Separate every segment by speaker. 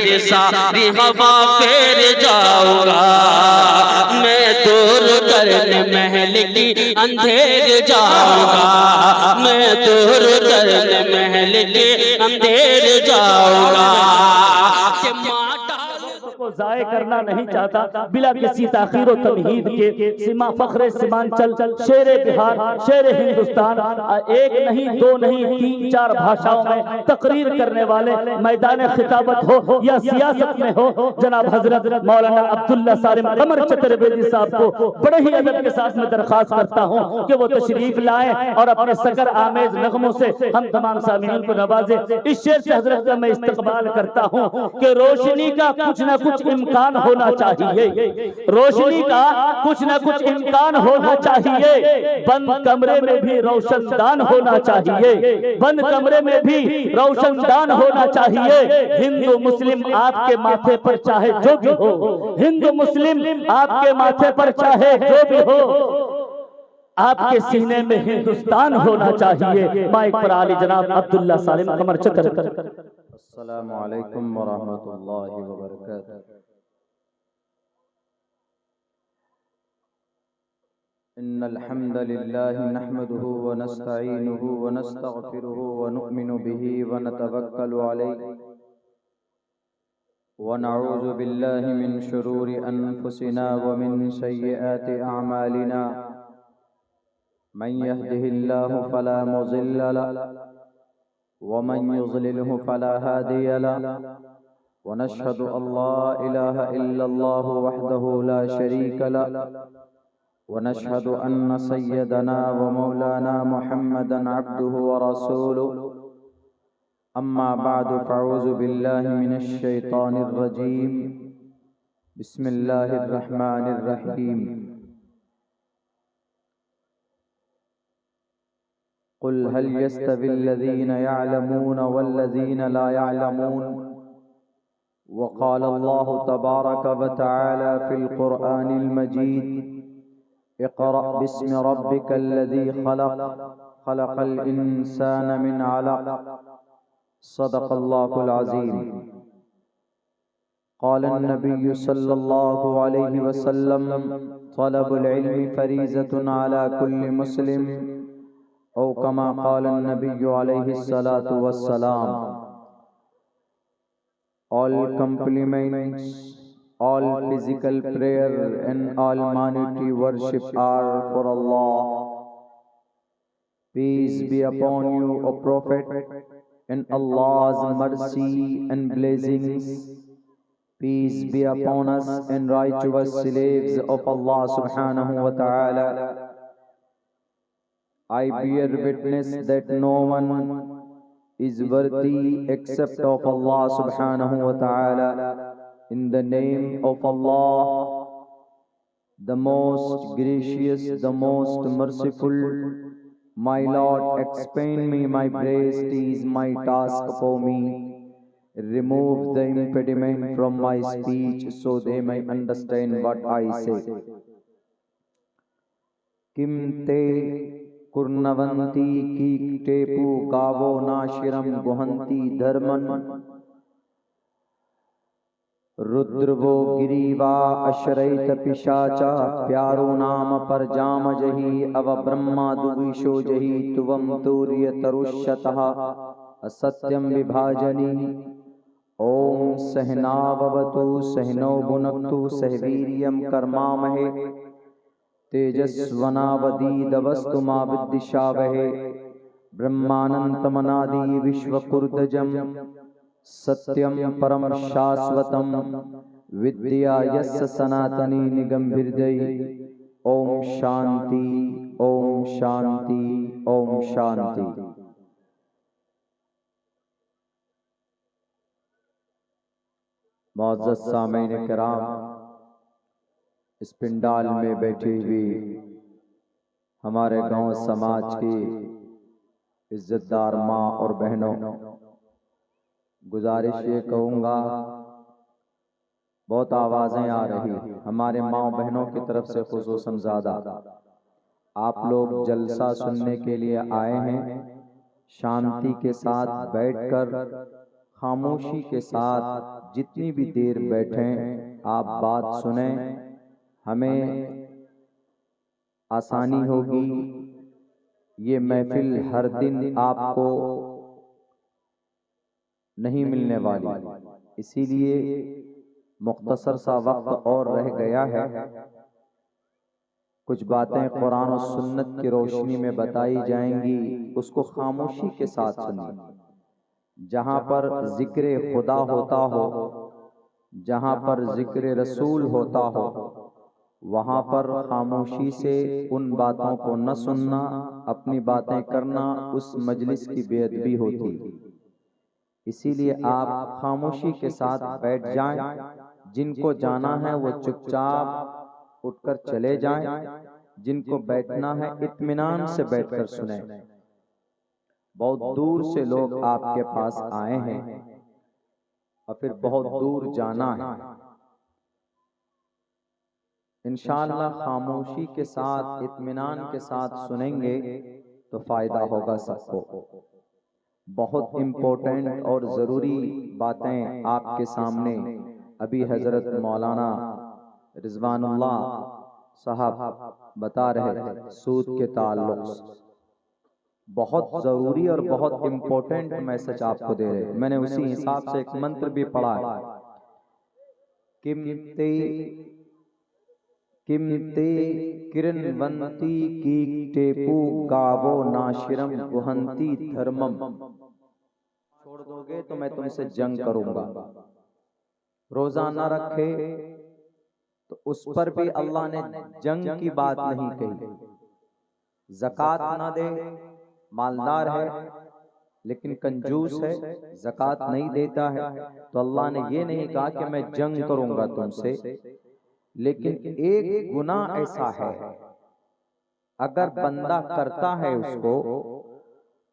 Speaker 1: तेरी सारी हवा फेर जाऊंगा, मैं दूर करने महल की अंधेर जाऊंगा, मैं दूर करने महल के अंधेर जाऊंगा।
Speaker 2: को जाय करना नहीं चाहता बिला किसी ताखीर व तमहीद के। सीमा फख्रे सीमांचल, शेरे बिहार, शेरे हिंदुस्तान, एक नहीं दो नहीं 3-4 भाषाओं में तकरीर करने वाले मैदान खिताबत हो या सियासत में हो, जनाब हजरत मौलाना अब्दुल्ला सालिम कमर चतुर्वेदी साहब को बड़े ही अदब के साथ में दरखास्त करता हूँ कि वो तशरीफ लाए और अपने सकर आमेज नगमों से हम तमाम सामीन को नवाजे। इस शेर से हजरत का मैं इस्तकबाल करता हूँ कि रोशनी का कुछ न कुछ इम्कान होना चाहिए, रोशनी का कुछ न कुछ इम्कान होना चाहिए। बंद कमरे में भी रोशनदान होना चाहिए, बंद कमरे में भी रोशनदान होना चाहिए। हिंदू मुस्लिम आपके माथे पर चाहे जो भी हो, हिंदू मुस्लिम आपके माथे पर चाहे जो भी हो, आपके सीने में हिंदुस्तान होना चाहिए। माइक पर आली जनाब अब्दुल्ला सालिम कमर चतर।
Speaker 3: अस्सलामु अलैकुम व रहमतुल्लाहि व बरकातुहू। इन्नल हम्दलिल्लाहि नहमदुहु व नस्तईनुहु व नस्तगफिरुहु व नु'मिनु बिही व नतवक्कलु अलैहि व नऊज़ु बिल्लाहि मिन शुरूरि अनफुसिना व मिन सय्यिआति अअमालिना। मन यहदिहिल्लाहु फला मुज़िल्ल लहु व मन युज़लिलहु फला हादिय लहु व नशहदु अल्ला इलाहा इल्लल्लाहु वहदहु ला शरीक लहु व नशहदु अन्न सय्यदना व मौलाना मुहम्मदन अब्दुहु व रसूलुहु। अम्मा बअदु फ़अऊज़ु बिल्लाहि मिनश शैतानिर रजीम। बिस्मिल्लाहिर रहमानिर रहीम। कुल हल यस्तविल्लज़ीना यअलमून वल्लज़ीना ला यअलमून। वक़ाल अल्लाहु तबारक व तआला फ़िल क़ुरआनिल मजीद। इक़रा बिस्मि रब्बिकल्लज़ी ख़लक़, ख़लक़ल इंसान मिन अलक़। सदक़ल्लाहुल अज़ीम। क़ालन नबिय्यु सल्लल्लाहु अलैहि वसल्लम तलबुल इल्मि फ़रीज़तुन अला कुल्लि मुस्लिम औ कमा क़ालन नबिय्यु अलैहि सलातु वस्सलाम। All compliments, all physical prayer and almighty worship are for Allah. Peace be upon you, O Prophet, and Allah's mercy and blessings. Peace be upon us and righteous slaves of Allah subhanahu wa ta'ala. I bear witness that no one is worthy except of Allah subhanahu wa ta'ala. In the name of Allah, the most gracious, the most merciful. My Lord, expand me my breast is my task for me. Remove the impediment from my speech so they may understand what I say. Kimte Kurnavanti ki tepu gavo nashiram guhanti dharman. रुद्रवो गिरीवा अशरैत पिशाचा प्यारो नाम पर जाम जही अव ब्रह्मा दुविशो जही तुवम तूर्य तरुष्यतः असत्यम विभाजनी। ओम सहनावतु सहनौ भुनक्तु सहवीर्यं कर्मामहे तेजस्वनावदीदवस्तु मा विद्विषावहे। ब्रह्मानंतमनादि विश्वकुर्दजम् सत्यम परम शाश्वतम विद्या यस्य सनातनी निगम हृदय। ओम शांति, ओम शांति, ओम शांति। मुअज़्ज़ज़ सामीन किराम, इस पिंडाल में बैठी हुई हमारे गांव समाज की इज्जतदार माँ और बहनों, गुजारिश ये कहूँगा, बहुत आवाज़ें आ रही हमारे माँ बहनों की तरफ से खुसूसन ज़्यादा। आप लोग जलसा सुनने के लिए आए हैं, शांति के साथ बैठकर खामोशी के साथ जितनी भी देर बैठें आप बात सुने, हमें आसानी होगी। ये महफिल हर दिन आपको नहीं मिलने वाली, इसीलिए मुख्तसर सा वक्त और रह गया है। कुछ बातें कुरान और सुन्नत की रोशनी में बताई जाएंगी, उसको खामोशी के साथ सुनिए। जहां पर जिक्र खुदा होता हो, जहां पर जिक्र रसूल होता हो, वहां पर खामोशी से उन बातों को न सुनना, अपनी बातें करना, उस मजलिस की बेअदबी होती। इसीलिए आप खामोशी के साथ बैठ जाएं। जिनको जाना है वो चुपचाप उठकर चले जाएं, जिनको बैठना है इत्मीनान से बैठकर सुने। बहुत दूर से लोग आपके पास आए हैं और फिर बहुत दूर जाना है। इंशाअल्लाह खामोशी के साथ इत्मीनान के साथ सुनेंगे तो फायदा होगा सबको। बहुत इम्पोर्टेंट और ज़रूरी बातें आपके सामने अभी हजरत मौलाना रिजवानुल्लाह साहब बता रहे थे सूद के ताल्लुक से। बहुत ज़रूरी और बहुत इम्पोर्टेंट मैसेज आपको दे रहे हैं। मैंने उसी हिसाब से एक मंत्र भी पढ़ा है, किमते किमते किरणवंती की टेपू गावो नाशिरम गुहंती धर्मम। छोड़ दोगे तो मैं तुमसे जंग करूंगा। रोजा न रखे तो उस पर भी अल्लाह ने जंग की बात नहीं कही। ज़कात न दे, मालदार है लेकिन कंजूस है, ज़कात नहीं देता है, तो अल्लाह ने ये नहीं कहा कि मैं जंग करूंगा तुमसे। लेकिन एक गुनाह ऐसा है, अगर बंदा करता है उसको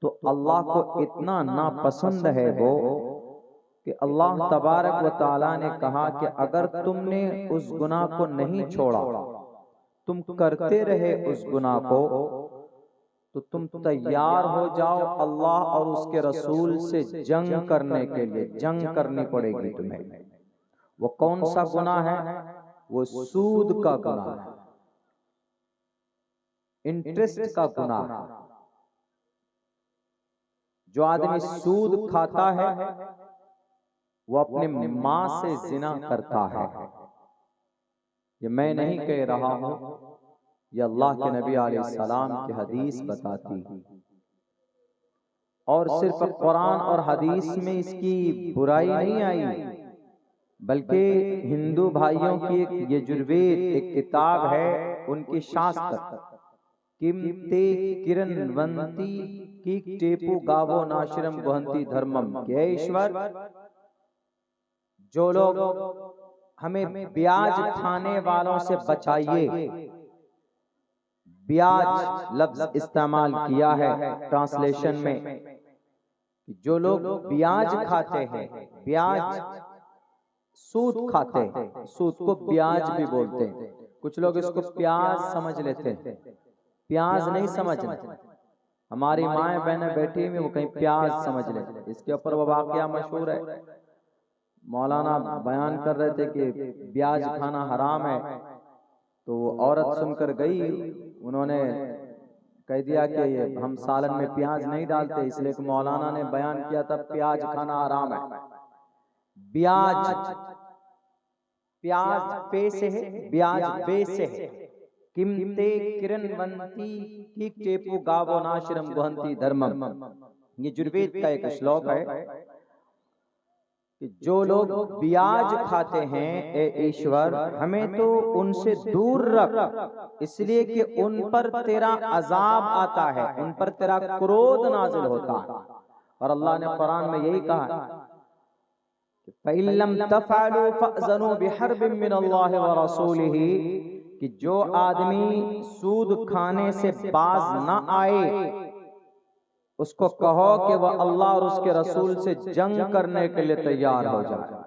Speaker 3: तो अल्लाह को इतना नापसंद है वो कि अल्लाह तबारक व तआला ने कहा कि अगर तुमने उस गुनाह को नहीं छोड़ा, तुम करते रहे उस गुनाह को, तो तुम तैयार हो जाओ अल्लाह और उसके रसूल से जंग करने के लिए। जंग करनी पड़ेगी तुम्हें। वो कौन सा गुनाह है? वो सूद का गुनाह है, इंटरेस्ट का गुनाह है। जो आदमी सूद खाता है वो अपने मां से जिना करता है। ये मैं नहीं कह रहा हूं, ये अल्लाह के नबी अलैहिस्सलाम की हदीस बताती। और सिर्फ कुरान और हदीस में इसकी बुराई नहीं आई, बल्कि हिंदू भाइयों की एक यजुर्वेद एक किताब है, उनकी शास्त्र किमते किरणवंती की टेपू गावो नाशिरम गुहंती धर्मम। के ईश्वर, जो लोग हमें ब्याज खाने वालों से बचाइए। ब्याज लफ्ज इस्तेमाल किया है ट्रांसलेशन में। जो लोग ब्याज खाते हैं, ब्याज सूद खाते हैं, सूद को ब्याज भी बोलते हैं। कुछ लोग इसको प्याज समझ लेते हैं, प्याज नहीं समझना। हमारी माएं बहनें बैठी हुई वो कहीं प्याज समझ लेते। इसके ऊपर वो वाकया मशहूर है, मौलाना बयान कर रहे थे कि ब्याज खाना हराम है, तो वो औरत सुनकर गई, उन्होंने कह दिया कि ये हम सालन में प्याज नहीं डालते, इसलिए कि मौलाना ने बयान किया था प्याज खाना हराम है। ब्याज, प्याज पे से है, ब्याज बे से है। किमते किरणवंती की टेपू गावो नाशिरम गुहंती धर्मम। ये यजुर्वेद का एक श्लोक है कि जो लोग ब्याज खाते हैं, ए ईश्वर हमें तो उनसे दूर रख, इसलिए कि उन पर तेरा अजाब आता है, उन पर तेरा क्रोध नाजिल होता है। और अल्लाह ने कुरान में यही कहा कि फ़इल्लम तफ़अलू फ़अज़नू बिहर्बिम मिनल्लाहि व रसूलिही, कि जो आदमी सूद खाने से बाज न आए उसको कहो कि वह अल्लाह और उसके रसूल से जंग करने के लिए तैयार हो जाए।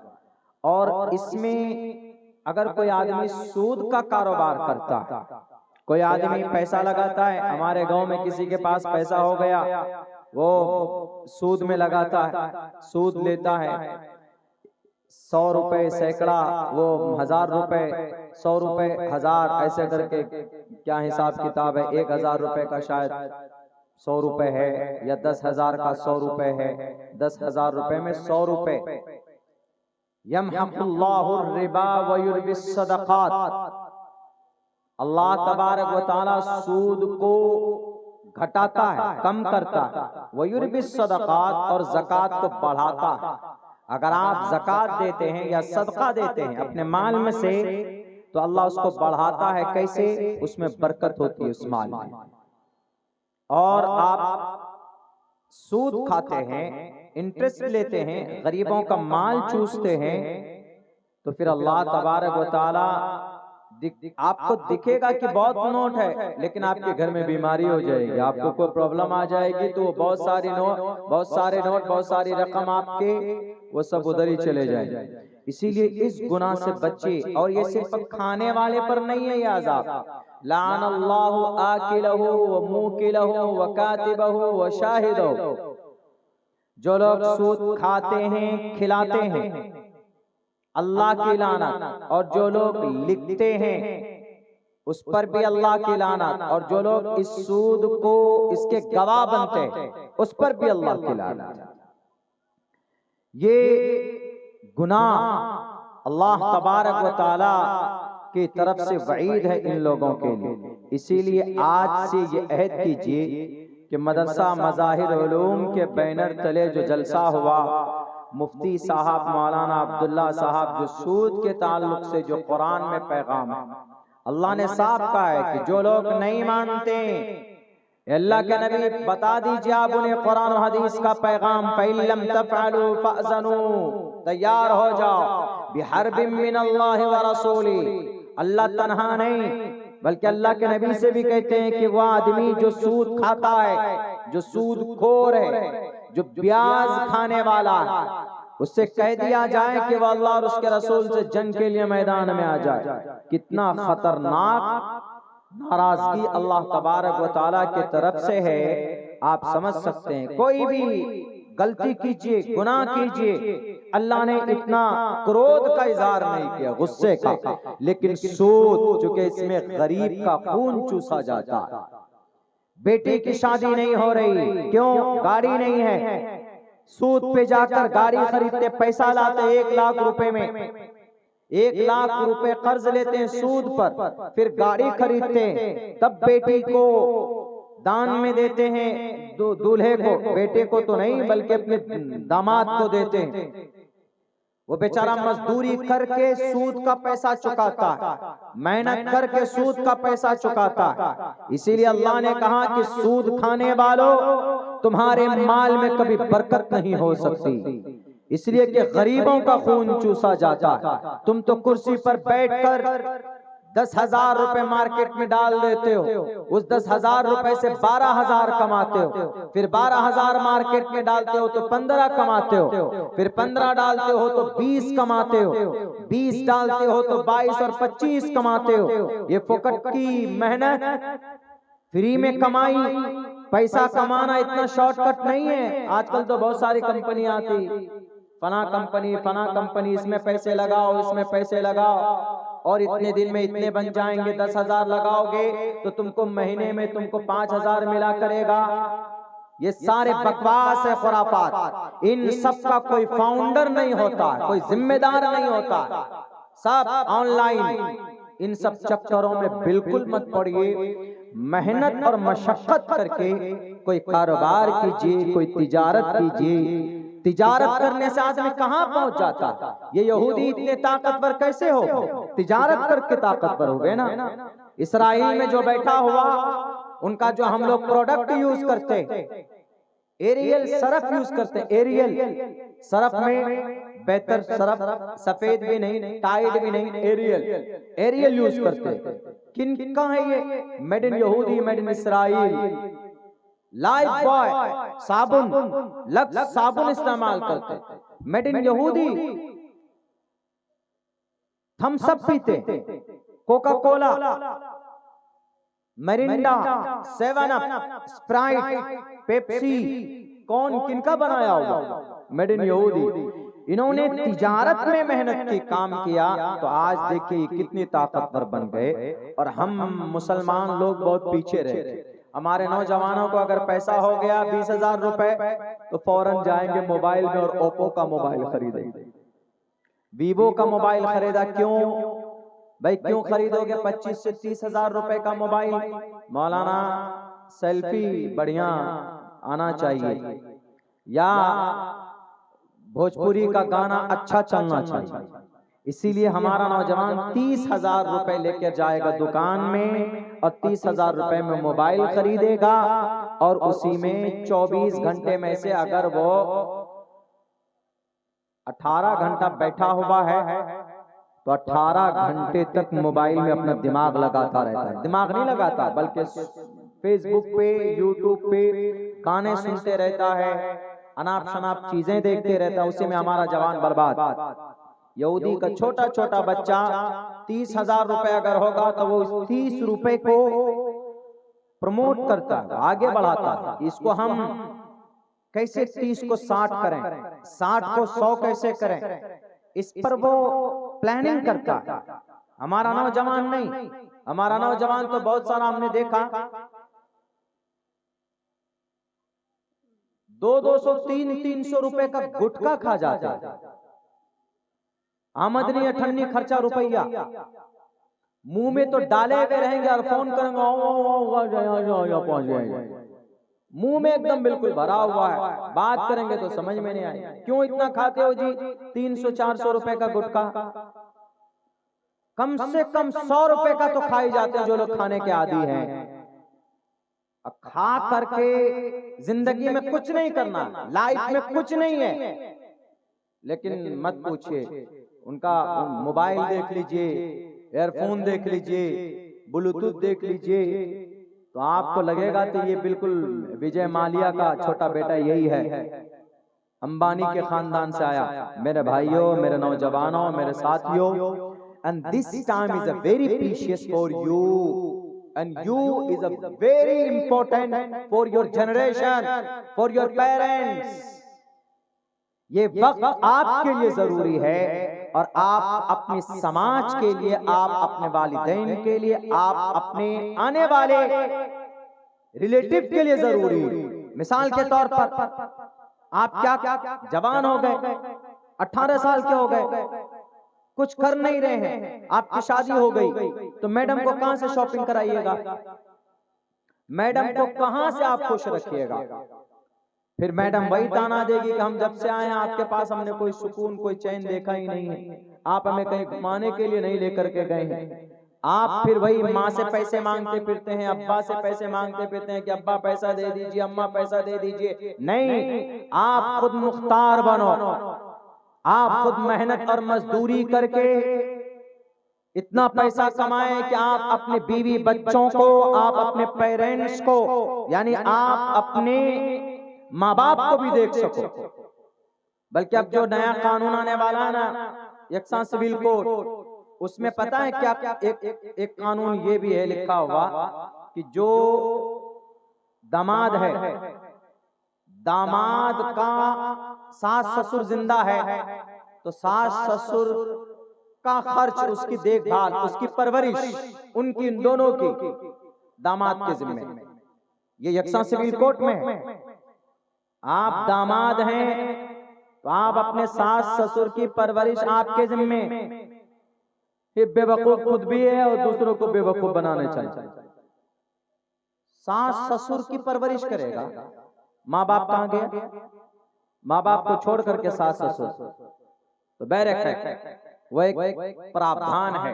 Speaker 3: और इसमें अगर कोई आदमी सूद का कारोबार करता है, कोई आदमी पैसा लगाता है, हमारे गांव में किसी के पास पैसा हो गया वो सूद में लगाता है, सूद लेता है, 100 रुपए सैकड़ा, वो 1000 रुपए, 100 रुपए 1000, ऐसे करके क्या हिसाब किताब है। 1000 रुपए का शायद 100 रुपए है, या 10,000 का 100 रुपए है। 10,000 रुपए में 100 रुपए। यमहकुल्लाहु रिबा व युर्बिस सदक़ात, अल्लाह तबारक व तआला सूद को घटाता है, कम करता है। व युर्बिस सदक़ात, और ज़कात को बढ़ाता है। अगर आप ज़कात देते हैं या सदका देते हैं अपने माल में से, तो अल्लाह उसको बढ़ाता है। कैसे? उसमें बरकत होती है उस माल में। और आप सूद खाते हैं, इंटरेस्ट लेते हैं, गरीबों का माल चूसते हैं, तो फिर अल्लाह तबारक व तआला आपको दिखेगा कि बहुत नोट है, लेकिन आपके घर में बीमारी हो जाएगी, आपको कोई प्रॉब्लम आ जाएगी, तो बहुत सारे नोट, बहुत सारी रकम आपके वो सब उधर ही चले जाएंगे। इसीलिए इस गुनाह से बच्चे। और ये सिर्फ खाने वाले पर नहीं है ये अज़ाब। लानल्लाहु आकिलहु व मूकिलहु व कातिबहु व शाहिदहु, जो लोग सूद खाते हैं, खिलाते हैं, अल्लाह की लानत। और जो लोग लिखते हैं उस पर भी अल्लाह की लानत। और जो लोग इस सूद को इसके गवाह बनते हैं उस पर भी अल्लाह की लानत। ये गुनाह अल्लाह तबारक व तआला की तरफ से वईद है इन लोगों के लिए। इसीलिए आज से ये अहद कीजिए कि मदरसा मज़ाहिर उलूम के बैनर तले जो जलसा हुआ, मुफ्ती साहब मौलाना अब्दुल्ला साहब जो सूद के ताल्लुक से जो कुरान में पैगाम है, अल्लाह ने साफ कहा है कि जो लोग नहीं मानते, अल्लाह के नबी बता दीजिए आप उन्हें कुरान और हदीस का पैगाम, फ़इल्लम तफ़अलू फ़अज़नू, तैयार हो जाओ बिहर्बिम मिनल्लाहि व रसूली। अल्लाह तन्हा नहीं, बल्कि अल्लाह के नबी से भी कहते हैं कि वह आदमी जो सूद खाता है, जो सूद खोर है, जो ब्याज खाने वाला है, उससे कह दिया जाए कि वह अल्लाह और उसके रसूल से जंग के लिए मैदान में आ जाए। कितना खतरनाक नाराजगी अल्लाह तबारक व तआला की तरफ से है, आप समझ सकते हैं। कोई भी गलती कीजिए, गुनाह कीजिए, अल्लाह ने इतना क्रोध का इजहार नहीं किया, गुस्से का। लेकिन सूद, चूंकि इसमें गरीब का खून चूसा जाता है, बेटी की शादी नहीं हो रही, क्यों? गाड़ी नहीं है, सूद पे जाकर गाड़ी खरीदते, पैसा लाते 1 लाख रुपए में, 1 लाख रुपए कर्ज लेते हैं सूद पर, फिर गाड़ी खरीदते हैं, तब बेटी को दान में देते हैं, दूल्हे को, बेटे को तो नहीं बल्कि अपने दामाद को देते हैं। वो बेचारा मजदूरी करके सूद का पैसा चुकाता है, मेहनत करके सूद का पैसा चुकाता है। इसीलिए अल्लाह ने कहा कि सूद खाने वालों, तुम्हारे माल में कभी बरकत नहीं हो सकती, इसलिए कि गरीबों का खून चूसा जाता है। तुम तो कुर्सी पर बैठकर 10,000 रुपए मार्केट में डाल देते हो, उस 10,000 रुपए से 12,000 कमाते हो, फिर 12,000 मार्केट में डालते हो तो 15 कमाते हो, फिर 15 डालते हो तो 20 कमाते हो, 20 डालते हो तो 22 और 25 कमाते हो। ये फोकट की मेहनत, फ्री में कमाई। पैसा कमाना इतना शॉर्टकट नहीं है। आजकल तो बहुत सारी कंपनी आती, फना कंपनी, इसमें पैसे लगाओ, इसमें पैसे लगाओ, और इतने दिन में इतने बन जाएंगे, 10,000 लगाओगे तो तुमको महीने में तुमको 5,000 मिला करेगा। ये सारे बकवास है, खुराफात। इन सब का कोई फाउंडर नहीं होता, कोई जिम्मेदार नहीं होता, सब ऑनलाइन। इन सब चक्करों में बिल्कुल मत पड़िए। मेहनत और मशक्कत करके कोई कारोबार कीजिए, कोई तिजारत कीजिए। तिजारत करने से आदमी कहाँ पहुंच जाता? ये यहूदी इतने ताकतवर कैसे हो? तिजारत करके ताकतवर हो गए ना। इसराइल में जो बैठा हुआ, उनका जो हम लोग प्रोडक्ट यूज करते, एरियल सरफ यूज करते, एरियल सरफ में बेहतर सरफ, सफेद भी नहीं, टाइड भी नहीं, एरियल यूज करते। किन का है ये? मेड इन यहूदी, made in Israel. Life boy साबुन, लक्स साबुन इस्तेमाल करते, मेड इन यहूदी। थम्स अप पीते, Coca Cola, Mirinda, 7 up, Sprite, Pepsi कौन किनका बनाया हुआ? मेड इन यहूदी। इन्होंने तिजारत में मेहनत की काम किया तो आज देखिए कितनी ताकतवर बन गए। और हम मुसलमान लोग बहुत पीछे रहे। हमारे नौजवानों को अगर पैसा हो गया 20,000 रुपए तो फौरन जाएंगे मोबाइल में और ओप्पो का मोबाइल खरीदेंगे, वीवो का मोबाइल खरीदा। क्यों भाई, क्यों खरीदोगे 25 से 30,000 रुपए का मोबाइल? मौलाना सेल्फी बढ़िया आना चाहिए या भोजपुरी का गाना अच्छा चलना चाहिए, इसीलिए हमारा नौजवान 30,000 रुपए लेकर जाएगा दुकान में और 30,000 रुपए में मोबाइल खरीदेगा और उसी में 24 घंटे में से अगर वो 18 घंटा बैठा हुआ है तो 18 घंटे तक मोबाइल में अपना दिमाग लगाता रहता है। दिमाग नहीं लगाता बल्कि फेसबुक पे, यूट्यूब पे गाने सुनते रहता है, अनाप शनाप चीजें देखते रहता है, उसी में हमारा जवान बर्बाद। यहूदी का छोटा छोटा बच्चा 30,000 रुपए अगर होगा तो वो इस 30 रुपए को प्रमोट करता है, आगे बढ़ाता है। इसको हम कैसे 30 को 60 करें, 60 को 100 कैसे करें, इस पर वो प्लानिंग करता है। हमारा नौजवान नहीं, हमारा नौजवान तो बहुत सारा हमने देखा 200, 300 रुपए का गुटखा खा जाता है। आमदनी अठन्नी खर्चा रुपया, मुंह में तो डाले हुए रहेंगे और फोन करेंगे मुंह में एकदम बिल्कुल भरा हुआ है, बात करेंगे तो समझ में नहीं आए। क्यों इतना खाते हो जी? 300-400 रुपए का गुटखा, कम से कम 100 रुपए का तो खाए जाते हैं जो लोग खाने के आदी हैं। अब खा करके जिंदगी में कुछ नहीं करना, लाइफ में कुछ नहीं है। लेकिन मत पूछिए, उनका मोबाइल देख लीजिए, एयरफोन देख लीजिए, ब्लूटूथ देख लीजिए, तो आपको लगेगा कि ये बिल्कुल विजय माल्या का छोटा बेटा यही है, अंबानी के खानदान से आया। मेरे भाइयों, मेरे नौजवानों, मेरे साथियों, and this time is a very precious for you and you is a very important for your generation, for your parents. ये वक्त आपके लिए जरूरी है और आप अपने समाज के लिए, आप अपने वालिदैन के लिए, आप अपने आने वाले रिलेटिव के लिए जरूरी। मिसाल के तौर पर आप क्या जवान हो गए, 18 साल के हो गए, कुछ कर नहीं रहे हैं, आपकी शादी हो गई तो मैडम को कहां से शॉपिंग कराइएगा? मैडम को कहां से आप खुश रखिएगा? फिर मैडम वही ताना देगी कि हम जब से आए हैं आपके पास हमने कोई सुकून, कोई चैन देखा ही नहीं है, आप हमें कहीं घुमाने के लिए नहीं लेकर के गए हैं। आप फिर वही माँ से पैसे मांगते फिरते हैं, अब्बा से पैसे मांगते फिरते हैं कि अब्बा पैसा दे दीजिए, अम्मा पैसा दे दीजिए। नहीं, आप खुद मुख्तार बनो, आप खुद मेहनत और मजदूरी करके इतना पैसा कमाएं कि आप अपने बीवी बच्चों को, आप अपने पेरेंट्स को, यानी आप अपने माँ बाप को भी देख सको। बल्कि अब जो नया कानून आने वाला है ना, यकसा सिविल कोड, उसमें पता है क्या, एक कानून ये भी है लिखा हुआ कि जो दामाद है, दामाद का सास ससुर जिंदा है तो सास ससुर का खर्च, उसकी देखभाल, उसकी परवरिश, उनकी इन दोनों की दामाद के जिम्मे। ये यकसा सिविल कोर्ट में है। आप दामाद हैं तो आप अपने सास ससुर की परवरिश आपके जिम्मे। ये बेवकूफ खुद भी है और दूसरों को बेवकूफ बनाने चाहिए। सास ससुर की परवरिश करेगा, माँ बाप कहाँ गया? माँ बाप को छोड़ करके सास ससुर, तो बैरक है, वो एक प्रावधान है।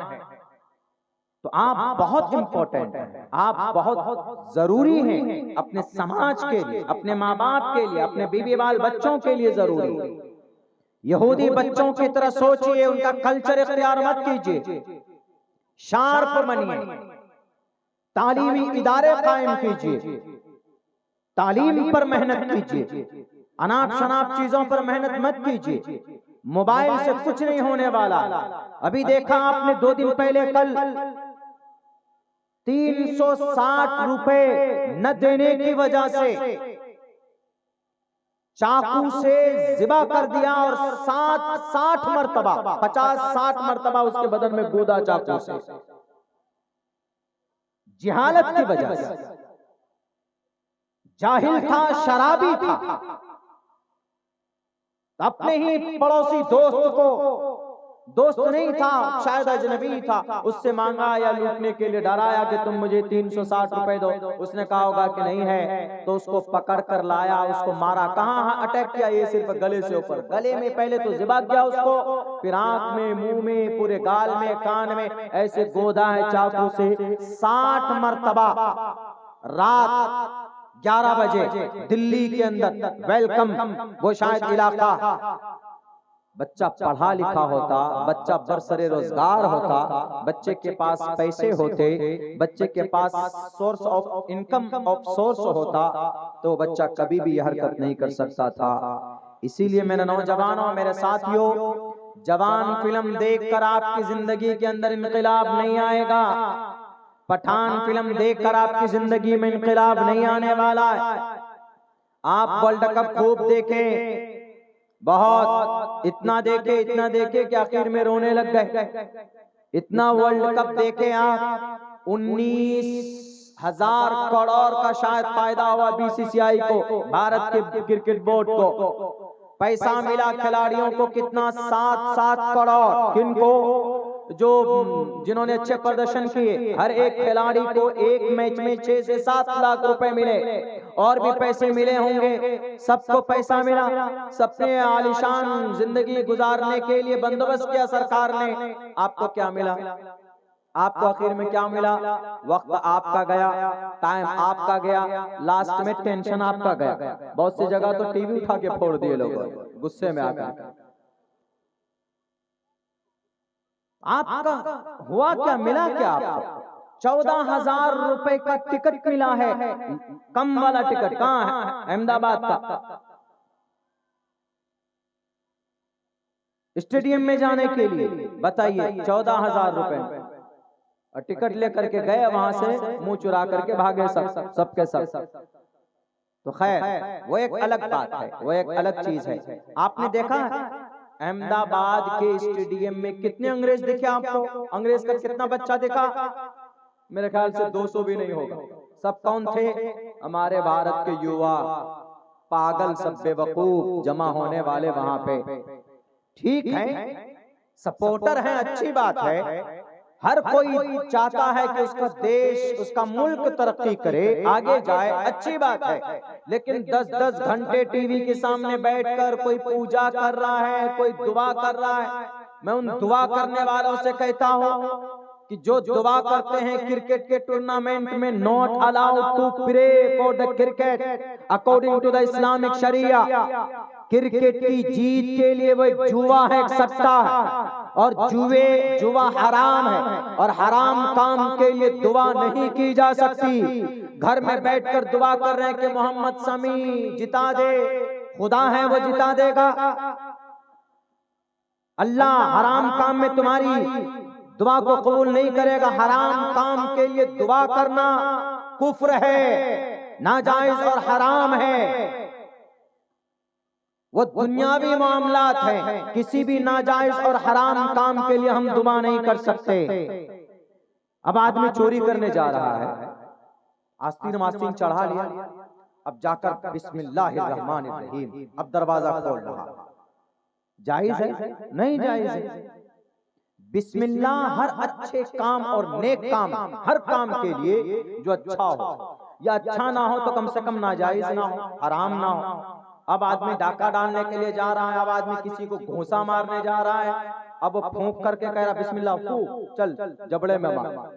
Speaker 3: तो आप बहुत इंपॉर्टेंट हैं, आप बहुत जरूरी हैं अपने समाज के लिए, अपने माँ बाप के लिए, अपने बीवी बाल बच्चों के लिए जरूरी। यहूदी बच्चों की तरह सोचिए, उनका कल्चर इख्तियार मत कीजिए, शार्प बनिए, तालीमी इदारे कायम कीजिए, तालीम पर मेहनत कीजिए, अनाप शनाप चीजों पर मेहनत मत कीजिए। मोबाइल से कुछ नहीं होने वाला। अभी देखा आपने 2 दिन पहले, कल 360 रुपए न देने की वजह से चाकू से जिबा कर दिया और 60 मरतबा 50-60 मरतबा उसके बदन में गोदा चाकू से, जिहालत की वजह से। जाहिल था, शराबी था, अपने ही पड़ोसी दोस्त को, दोस्त नहीं था, शायद अजनबी था, उससे मांगा या लूटने के लिए डराया कि तुम मुझे 360 रुपए दो। उसने कहा होगा कि नहीं है, तो उसको पकड़ कर लाया, उसको मारा। कहाँ अटैक किया? ये सिर्फ गले से ऊपर, गले में पहले तो जिबा किया उसको, फिर आंख में, मुंह में, पूरे गाल में, कान में ऐसे गोदा है चाकू से 60 मरतबा। रात 11 बजे दिल्ली के अंदर, वेलकम वो शायद इलाका, बच्चा पढ़ा लिखा होता, बच्चा बरसरे रोजगार होता, बच्चे के पास पैसे होते, बच्चे के पास source of income of source होता, तो बच्चा कभी भी हरकत नहीं कर सकता था। इसीलिए मेरे नौजवानों, मेरे साथियों, जवान फिल्म देखकर आपकी जिंदगी के अंदर इनकलाब नहीं आएगा। पठान फिल्म देखकर आपकी जिंदगी में इनकलाब नहीं आने वाला है। आप वर्ल्ड कप खूब देखें, बहुत, इतना देखे कि आखिर में रोने लग गए। इतना वर्ल्ड कप देखे आप, 19,000 करोड़ का शायद फायदा हुआ बीसीसीआई को, भारत के क्रिकेट बोर्ड को। पैसा मिला खिलाड़ियों को कितना? 7-7 करोड़। किनको? जो जिन्होंने अच्छे प्रदर्शन किए, हर एक खिलाड़ी को एक मैच में 6 से 7 लाख रुपए मिले, और भी पैसे मिले होंगे। सबको पैसा मिला, सबने आलीशान जिंदगी गुजारने के लिए बंदोबस्त किया सरकार ने। आपको क्या मिला? आपको आखिर में क्या मिला? वक्त आपका गया, टाइम आपका गया, लास्ट में टेंशन आपका गया। बहुत सी जगह तो टीवी उठा के फोड़ दिए लोगों गुस्से में आकर। आपका हुआ क्या? मिला क्या आपको? 14,000 रुपए का टिकट मिला है, कम वाला टिकट। कहाँ है? अहमदाबाद का, स्टेडियम में जाने के लिए। बताइए, 14,000 रुपए और टिकट लेकर के गए, वहां से मुंह चुरा करके भागे सबके सब। तो खैर, वो एक अलग बात है, वो एक अलग चीज है। आपने देखा अहमदाबाद के स्टेडियम में कितने अंग्रेज दिखे आपको? अंग्रेज का कितना बच्चा देखा? मेरे ख्याल से 200 भी नहीं होगा। सब कौन थे? हमारे भारत के युवा, पागल, सब बेवकूफ जमा होने वाले वहां पे। ठीक है, सपोर्टर हैं, अच्छी बात है। हर कोई चाहता है कि उसका देश, उसका मुल्क तरक्की करे, आगे जाए, अच्छी बात है। लेकिन 10-10 घंटे टीवी के सामने बैठकर कोई पूजा कर रहा है, कोई दुआ कर रहा है। मैं उन दुआ करने वालों से कहता हूँ कि जो दुआ करते हैं क्रिकेट के टूर्नामेंट में, not allowed to pray for the cricket according to the Islamic sharia. Cricket की जीत के लिए वो एक जुआ है, एक सट्टा है, और जुआ हराम है, और हराम काम के लिए दुआ नहीं की जा सकती। घर में बैठकर दुआ कर रहे हैं कि मोहम्मद शमी जिता दे, खुदा है वो जिता देगा। अल्लाह हराम काम में तुम्हारी दुआ को कबूल नहीं करेगा। हराम काम के लिए दुआ करना कुफ्र है, नाजायज और हराम है। वो दुनियावी मामलात हैं, किसी भी नाजायज और हराम काम के लिए हम दुआ नहीं कर सकते। अब आदमी चोरी करने जा रहा है, आस्तीन मास्तीन चढ़ा लिया, अब जाकर बिस्मिल्लाहिर्रहमानिर्रहीम, अब दरवाजा खोल रहा। जायज है? नहीं जायज है। बिस्मिल्लाह हर अच्छे काम और नेक काम, हर काम के लिए जो अच्छा हो, या अच्छा ना हो तो कम से कम नाजायज ना हो, हराम ना हो। अब आदमी डाका डालने के लिए जा रहा है, अब आदमी किसी को घूंसा मारने जा रहा है, अब वो फूंक करके कह रहा बिस्मिल्लाह, फू चल जबड़े में मार।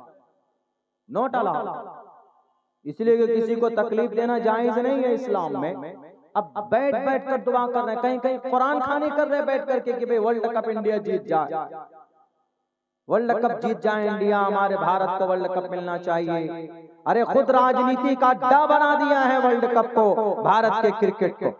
Speaker 3: नोट अलाउड, इसलिए कि किसी को तकलीफ देना जायज नहीं है इस्लाम में। अब बैठ बैठ कर दुआ कर रहे हैं, कहीं कहीं कुरान खानी कर रहे हैं बैठ करके कि भाई वर्ल्ड कप इंडिया जीत जाए, वर्ल्ड कप जीत जाए इंडिया, हमारे भारत को वर्ल्ड कप मिलना चाहिए। अरे खुद राजनीति का अड्डा बना दिया है वर्ल्ड कप को, भारत के क्रिकेट को।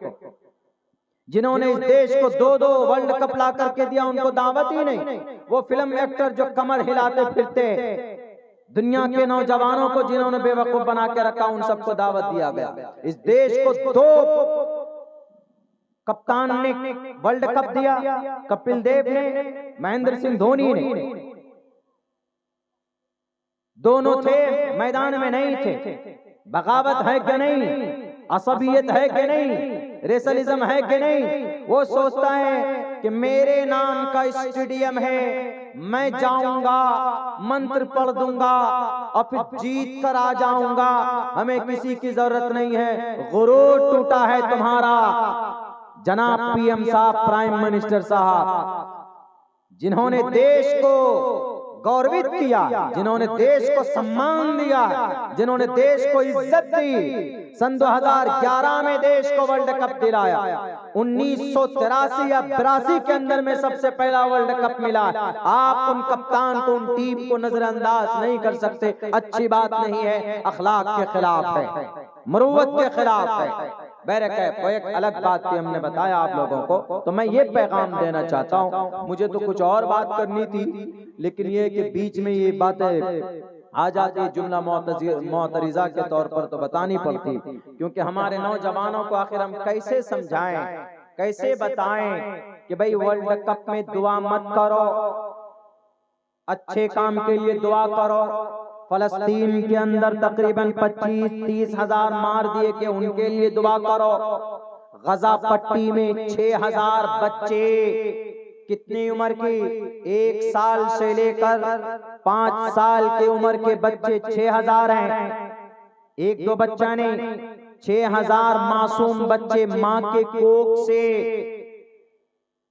Speaker 3: जिन्होंने इस देश को 2-2 वर्ल्ड कप ला करके दिया, उनको दावत ही नहीं। वो फिल्म एक्टर जो कमर हिलाते फिरते, दुनिया के नौजवानों को जिन्होंने बेवकूफ बना के रखा, उन सबको दावत दिया गया। इस देश को 2 कप्तान ने वर्ल्ड कप दिया, कपिल देव ने, महेंद्र सिंह धोनी ने। दोनों थे, मैदान में नहीं थे। बगावत है कि नहीं, असबियत है कि नहीं, रेसलिज्म है कि नहीं। वो सोचता है कि मेरे नाम का स्टेडियम है, मैं जाऊंगा, मंत्र पढ़ दूंगा और फिर जीत कर आ जाऊंगा, हमें किसी की जरूरत नहीं है। गुरूर टूटा है तुम्हारा। जनाब पीएम साहब, प्राइम मिनिस्टर साहब, जिन्होंने देश को गौरवित किया, जिन्होंने देश को सम्मान दिया, जिन्होंने देश को इज्जत दी, सन 2011 में देश को वर्ल्ड कप दिलाया। 1983 या 82 के अंदर में सबसे पहला वर्ल्ड कप मिला। आप उन कप्तान को, उन टीम को नजरअंदाज नहीं कर सकते। अच्छी बात नहीं है, अखलाक के खिलाफ है, मरूवत के खिलाफ है। बैरकैफ एक अलग बात थी, हमने बताया आप लोगों को। तो मैं ये पैगाम देना चाहता हूँ, मुझे तो कुछ और बात करनी थी, लेकिन ये कि बीच में ये बातें आ जाती, जुमला मोतरिजा के तौर पर तो बतानी पड़ती, क्योंकि हमारे नौजवानों को आखिर हम कैसे समझाएं, कैसे बताएं कि भाई वर्ल्ड कप में दुआ मत करो, अच्छे काम के लिए दुआ करो। फलस्तीन के अंदर तकरीबन 25-30 हजार मार दिए कि उनके लिए दुआ करो। गजा पट्टी में 6000 बच्चे, कितनी उम्र की, 1 साल से लेकर 5 साल की उम्र के बच्चे 6000 हैं। 1-2 बच्चा नहीं, 6000 मासूम बच्चे मां के कोख से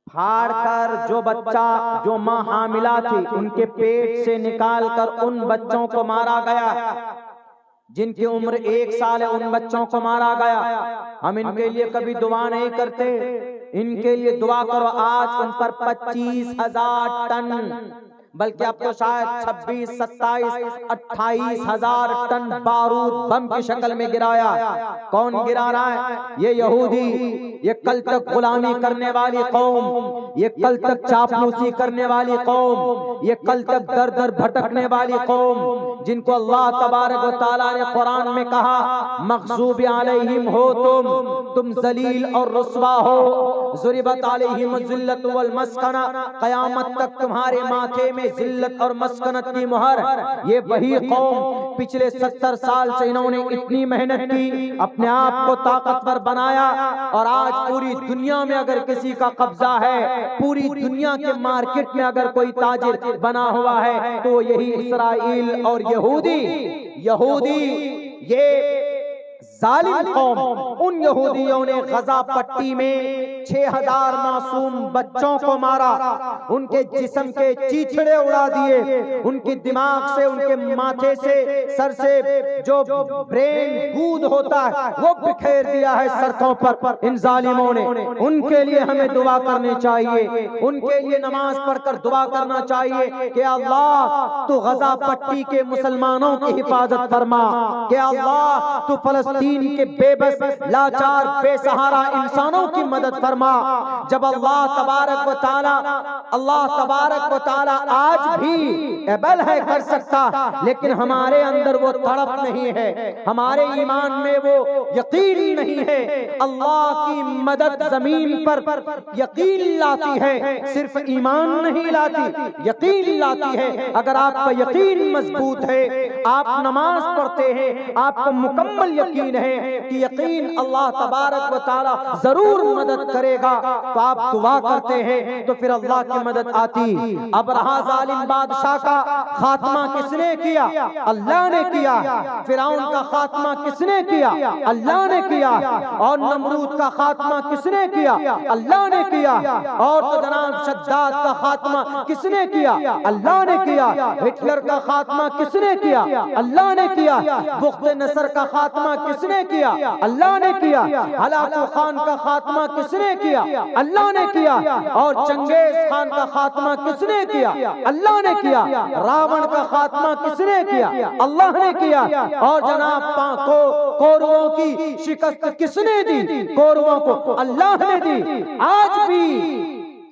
Speaker 3: फाड़ कर, जो बच्चा, जो मां हामिला थी, उनके पेट से निकालकर उन बच्चों को मारा गया। जिनकी उम्र 1 साल है, उन बच्चों को मारा गया। हम इनके लिए कभी दुआ नहीं करते, इनके लिए दुआ करो। आज उन पर 25,000 टन, बल्कि अब तो शायद 26, 27, 28 हजार टन बारूद बम की शक्ल में गिराया। कौन गिरा रहा है? ये यहूदी, ये कल तक गुलामी करने वाली कौम, ये कल तक चापलूसी करने वाली कौम, ये कल तक दर दर भटकने वाली कौम, जिनको अल्लाह तबारक व तआला ने कुरान में कहा मग़ज़ूब अलैहिम हो तुम जलील और रुस्वा हो, ज़ुरिबत अलैहिम ज़िल्लत वल मस्कना, क़यामत तक तुम्हारे माथे में जिल्लत और मस्कनत की मुहर। ये वही कौम पिछले 70 साल से इन्होंने इतनी मेहनत की, अपने आप को ताकतवर बनाया, और आज पूरी दुनिया में अगर किसी का कब्जा है, पूरी दुनिया के मार्केट में अगर कोई ताजिर बना हुआ है, तो यही इस्राइल और यहूदी ये जालिम कौम। उन यहूदियों ने गजा पट्टी में 6000 मासूम बच्चों को मारा, उनके जिस्म के चीथड़े उड़ा दिए, उनके दिमाग से, उनके माथे से, सर से जो ब्रेन गूद होता है वो बिखेर दिया है सड़कों पर इन जालिमों ने। उनके लिए हमें दुआ करनी चाहिए, उनके लिए नमाज पढ़कर दुआ करना चाहिए कि अल्लाह तू गजा पट्टी के मुसलमानों की हिफाजत फरमा, कि अल्लाह तू फलस्तीन के बेबस, लाचार, बेसहारा इंसानों की मदद फरमा। जब अल्लाह तबारक व तआला आज भी एबल है, कर सकता, लेकिन हमारे अंदर वो तड़प नहीं है, हमारे ईमान में वो यकीन नहीं है। अल्लाह की मदद जमीन पर यकीन लाती है, सिर्फ ईमान नहीं लाती, यकीन लाती है। अगर आपका यकीन मजबूत है, आप नमाज पढ़ते हैं, आपको मुकम्मल यकीन है कि यकीन अल्लाह तबारक व तआला जरूर मदद करेगा, तो आप दुआ करते हैं तो फिर अल्लाह की मदद आती। अब रहा जालिम बादशाह का खात्मा किसने किया? अल्लाह ने किया। फिरौन का खात्मा किसने किया? अल्लाह ने किया। और नमरूद का खात्मा किसने किया? अल्लाह ने किया। और तो जनाब शद्दाद का खात्मा किसने किया? अल्लाह ने किया। हिटलर का खात्मा किसने किया? अल्लाह ने किया। बुख्त नसर का खात्मा किसने किया? अल्लाह ने किया। हलाकू खान का खात्मा किसने किया? अल्लाह ने किया। और चंगेज खान का खात्मा किसने किया? अल्लाह ने किया। रावण का खात्मा किसने किया? अल्लाह ने किया। और जनाब कौरवों की शिकस्त किसने दी? कौरवों को अल्लाह ने दी। आज भी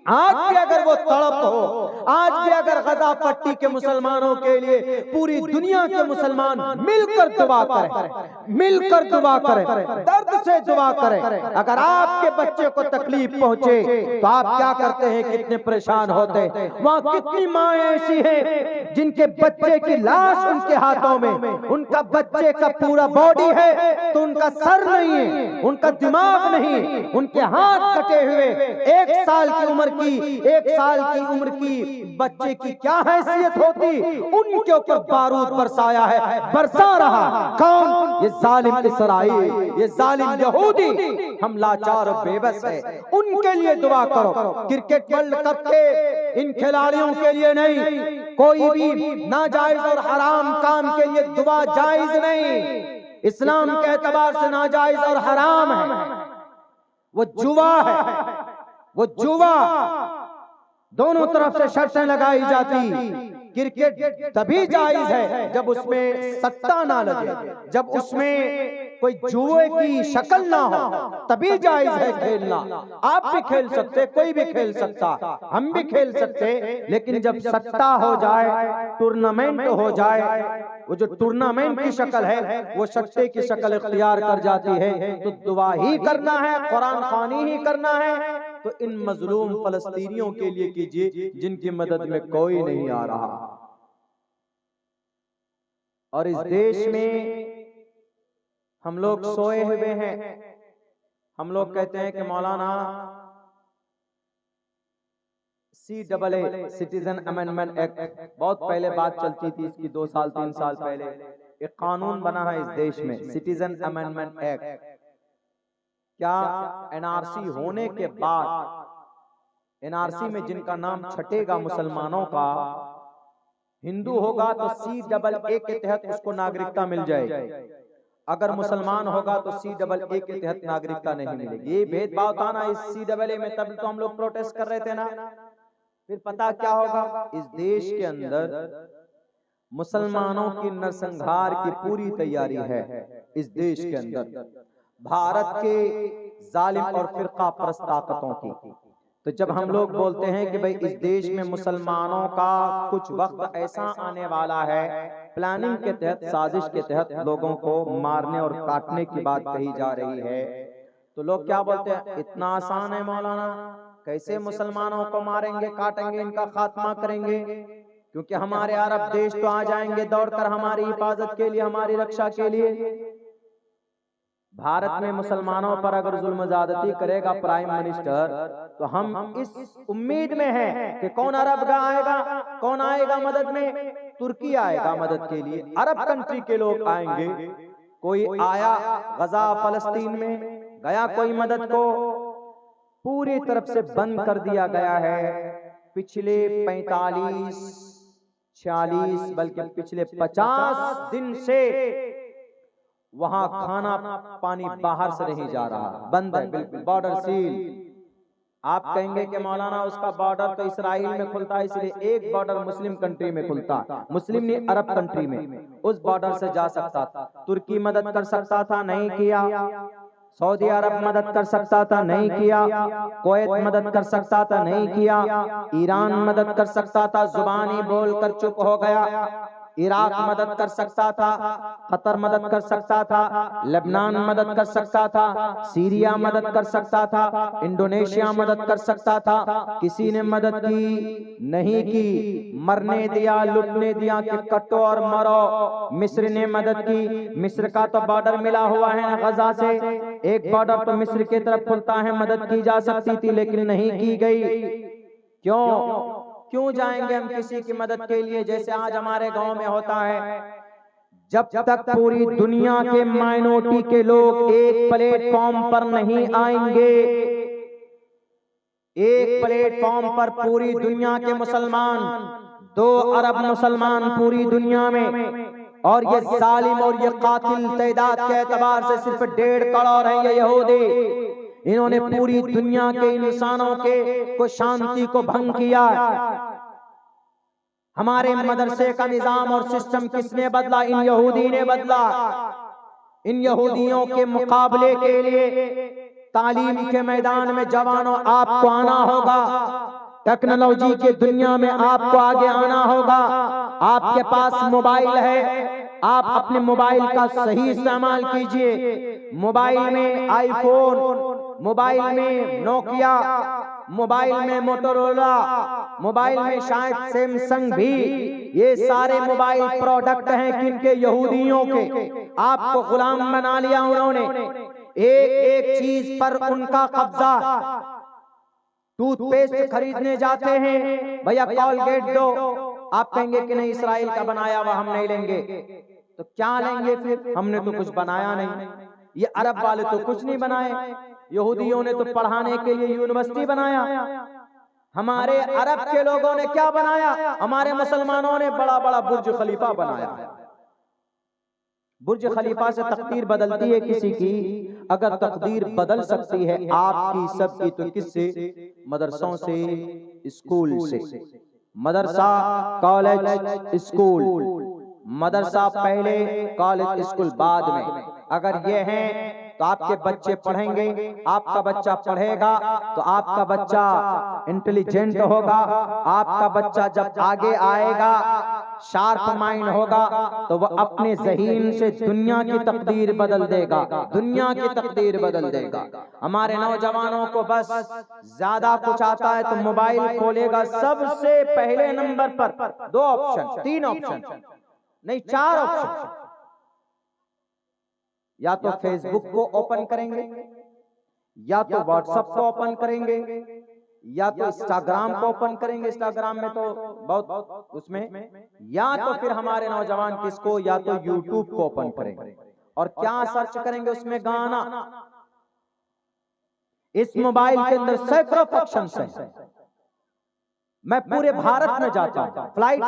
Speaker 3: आज भी अगर वो तड़प हो, आज भी अगर गजा पट्टी के मुसलमानों के लिए पूरी दुनिया के मुसलमान मिलकर दुआ करें, मिलकर दुआ करें, दर्द से दुआ करें। अगर आपके बच्चे को तकलीफ पहुंचे तो आप क्या करते हैं, कितने परेशान होते हैं। वहां कितनी माँ ऐसी है जिनके बच्चे की लाश उनके हाथों में, उनका बच्चे का पूरा बॉडी है तो उनका सर नहीं है, उनका दिमाग नहीं, उनके हाथ कटे हुए। 1 साल की उम्र की, 1 साल की उम्र की बच्चे की क्या हैसियत होती, उनके ऊपर बारूद बरसाया है, बरसा रहा कौन? ये जालिम इसराइल, ये जालिम यहूदी। हम लाचार और बेबस है, उनके लिए दुआ करो। क्रिकेट वर्ल्ड कप के इन खिलाड़ियों के लिए नहीं, कोई भी नाजायज और हराम काम के लिए दुआ जायज नहीं। इस्लाम के एतबार से नाजायज और हराम है, वो जुआ है, वो जुआ। दोनों तरफ से शर्तें लगाई जाती। क्रिकेट तभी जायज है जब उसमें सट्टा ना लगे, जब उसमें कोई जुए की शक्ल ना हो, तभी जायज है खेलना। आप भी खेल सकते, कोई भी खेल सकता, हम भी खेल सकते, लेकिन जब सट्टा हो जाए, टूर्नामेंट हो जाए, वो जो टूर्नामेंट की शक्ल है वो सट्टे की शक्ल इख्तियार कर जाती है, तो दुआ ही करना है, कुरान खानी ही करना है तो इन मजलूम फलस्तीनियों के लिए कीजिए जिनकी मदद में कोई नहीं आ रहा। और इस देश में हम लोग सोए हुए हैं। हम लोग कहते हैं कि मौलाना CAA सिटीजन अमेंडमेंट एक्ट, बहुत पहले बात चलती थी इसकी, 2 साल 3 साल पहले एक कानून बना है इस देश में, सिटीजन अमेंडमेंट एक्ट। क्या NRC होने के बाद, NRC में जिनका नाम छटेगा मुसलमानों का, हिंदू होगा तो CAA के तहत उसको नागरिकता मिल जाएगी, अगर मुसलमान होगा तो CAA के तहत नागरिकता नहीं मिलेगी। ये भेदभाव था ना इस CAA में, तब तो हम लोग प्रोटेस्ट कर रहे थे ना। फिर पता क्या होगा, इस देश के अंदर मुसलमानों की नरसंहार की पूरी तैयारी है। इस देश के अंदर भारत के जालिम और फिरका परस्त ताकतों की। तो जब हम लोग बोलते हैं कि भाई इस देश में मुसलमानों का कुछ वक्त ऐसा आने वाला है, प्लानिंग के तहत, साजिश के तहत लोगों को मारने और काटने की बात कही जा रही है, तो लोग क्या बोलते हैं, इतना आसान है मौलाना, कैसे मुसलमानों को मारेंगे, काटेंगे, इनका खात्मा करेंगे, क्योंकि हमारे अरब देश तो आ जाएंगे दौड़कर हमारी हिफाजत के लिए, हमारी रक्षा के लिए। भारत में मुसलमानों पर अगर जुल्म ज्यादती करेगा प्राइम मिनिस्टर, तो हम इस उम्मीद में हैं कि कौन अरब का आएगा, कौन आएगा मदद में, तुर्की आएगा मदद के लिए, अरब कंट्री के लोग आएंगे। कोई आया गजा फलस्तीन में, गया कोई मदद को, पूरी तरफ से बंद कर दिया गया है। पिछले 45, 46 बल्कि पिछले 50 दिन से वहां खाना पानी बाहर से नहीं जा रहा, बंद है बिल्कुल, बॉर्डर सील। आप कहेंगे कि मौलाना उसका बॉर्डर तो इसराइल में खुलता है, इसलिए एक बॉर्डर मुस्लिम कंट्री में खुलता, मुस्लिम नहीं अरब कंट्री में, उस बॉर्डर से जा सकता था। तुर्की मदद कर सकता था, नहीं किया। सऊदी अरब मदद कर सकता था, नहीं किया। कुवैत मदद कर सकता था, नहीं किया। ईरान मदद कर सकता था, जुबानी बोलकर चुप हो गया। इराक मदद कर सकता था, कतर मदद कर सकता था, लेबनान मदद कर सकता था, सीरिया मदद कर सकता था, इंडोनेशिया मदद कर सकता था, किसी ने मदद की नहीं की, मरने दिया, लुटने दिया कि कटो और मरो। मिस्र ने मदद की, मिस्र का तो बॉर्डर मिला हुआ है ना गजा से, एक बॉर्डर तो मिस्र की तरफ खुलता है, मदद की जा सकती थी लेकिन नहीं की गई। क्यों जाएंगे हम किसी की मदद के लिए, जैसे आज हमारे गांव में होता है। जब तक पूरी दुनिया के माइनॉरिटी के लोग एक प्लेटफॉर्म पर नहीं आएंगे, एक प्लेटफॉर्म पर पूरी दुनिया के मुसलमान, 2 अरब मुसलमान पूरी दुनिया में, और ये जालिम और ये कातिल तादाद के एतबार से सिर्फ 1.5 करोड़ है ये यहूदी। इन्होंने पूरी दुनिया के इंसानों के को शांति को भंग किया। हमारे मदरसे का निजाम और सिस्टम किसने बदला? इन यहूदी ने बदला। इन यहूदियों के मुकाबले के लिए तालीम के मैदान में जवानों आपको आना होगा। टेक्नोलॉजी के दुनिया में आपको आगे आना होगा। आपके पास मोबाइल है, आप अपने मोबाइल का सही इस्तेमाल कीजिए। मोबाइल में आईफोन, मोबाइल में नोकिया, मोबाइल में मोटोरोला, मोबाइल में शायद सैमसंग भी, ये सारे मोबाइल प्रोडक्ट हैं किनके? यहूदियों के। आपको गुलाम बना लिया उन्होंने, एक एक चीज पर उनका कब्जा। टूथपेस्ट खरीदने जाते हैं, भैया कॉलगेट दो, आप कहेंगे कि नहीं इसराइल का बनाया हुआ हम नहीं लेंगे। तो क्या लेंगे फिर? हमने तो कुछ बनाया नहीं। ये अरब वाले तो कुछ नहीं बनाए, यहूदियों ने तो पढ़ाने के लिए यूनिवर्सिटी बनाया। हमारे अरब के लोगों ने क्या बनाया? हमारे मुसलमानों ने बड़ा बड़ा बुर्ज खलीफा बनाया। बुर्ज खलीफा से तकदीर बदलती है किसी की? अगर तकदीर बदल सकती है आपकी सबकी, तो किससे? मदरसों से, स्कूल से। मदरसा, कॉलेज, स्कूल। मदरसा पहले, कॉलेज स्कूल बाद में। अगर ये हैं तो आपके बच्चे पढ़ेंगे, आपका बच्चा पढ़ेगा तो आपका बच्चा इंटेलिजेंट होगा। आपका बच्चा जब आगे आएगा, शार्प माइंड होगा, तो वह अपने ज़हीन से दुनिया की तकदीर बदल देगा, दुनिया की तकदीर बदल देगा। हमारे नौजवानों को बस ज्यादा कुछ आता है तो मोबाइल खोलेगा, सबसे पहले नंबर पर 2 ऑप्शन, 3 ऑप्शन नहीं 4 ऑप्शन। या तो फेसबुक को ओपन करेंगे, या तो व्हाट्सएप को ओपन करेंगे, या तो इंस्टाग्राम को ओपन करेंगे। इंस्टाग्राम में तो बहुत उसमें, या तो फिर हमारे नौजवान किसको? या तो यूट्यूब को ओपन करेंगे। और क्या सर्च करेंगे उसमें? गाना। इस मोबाइल के अंदर सैकड़ों फंक्शंस हैं। मैं पूरे भारत में जाता हूं, फ्लाइट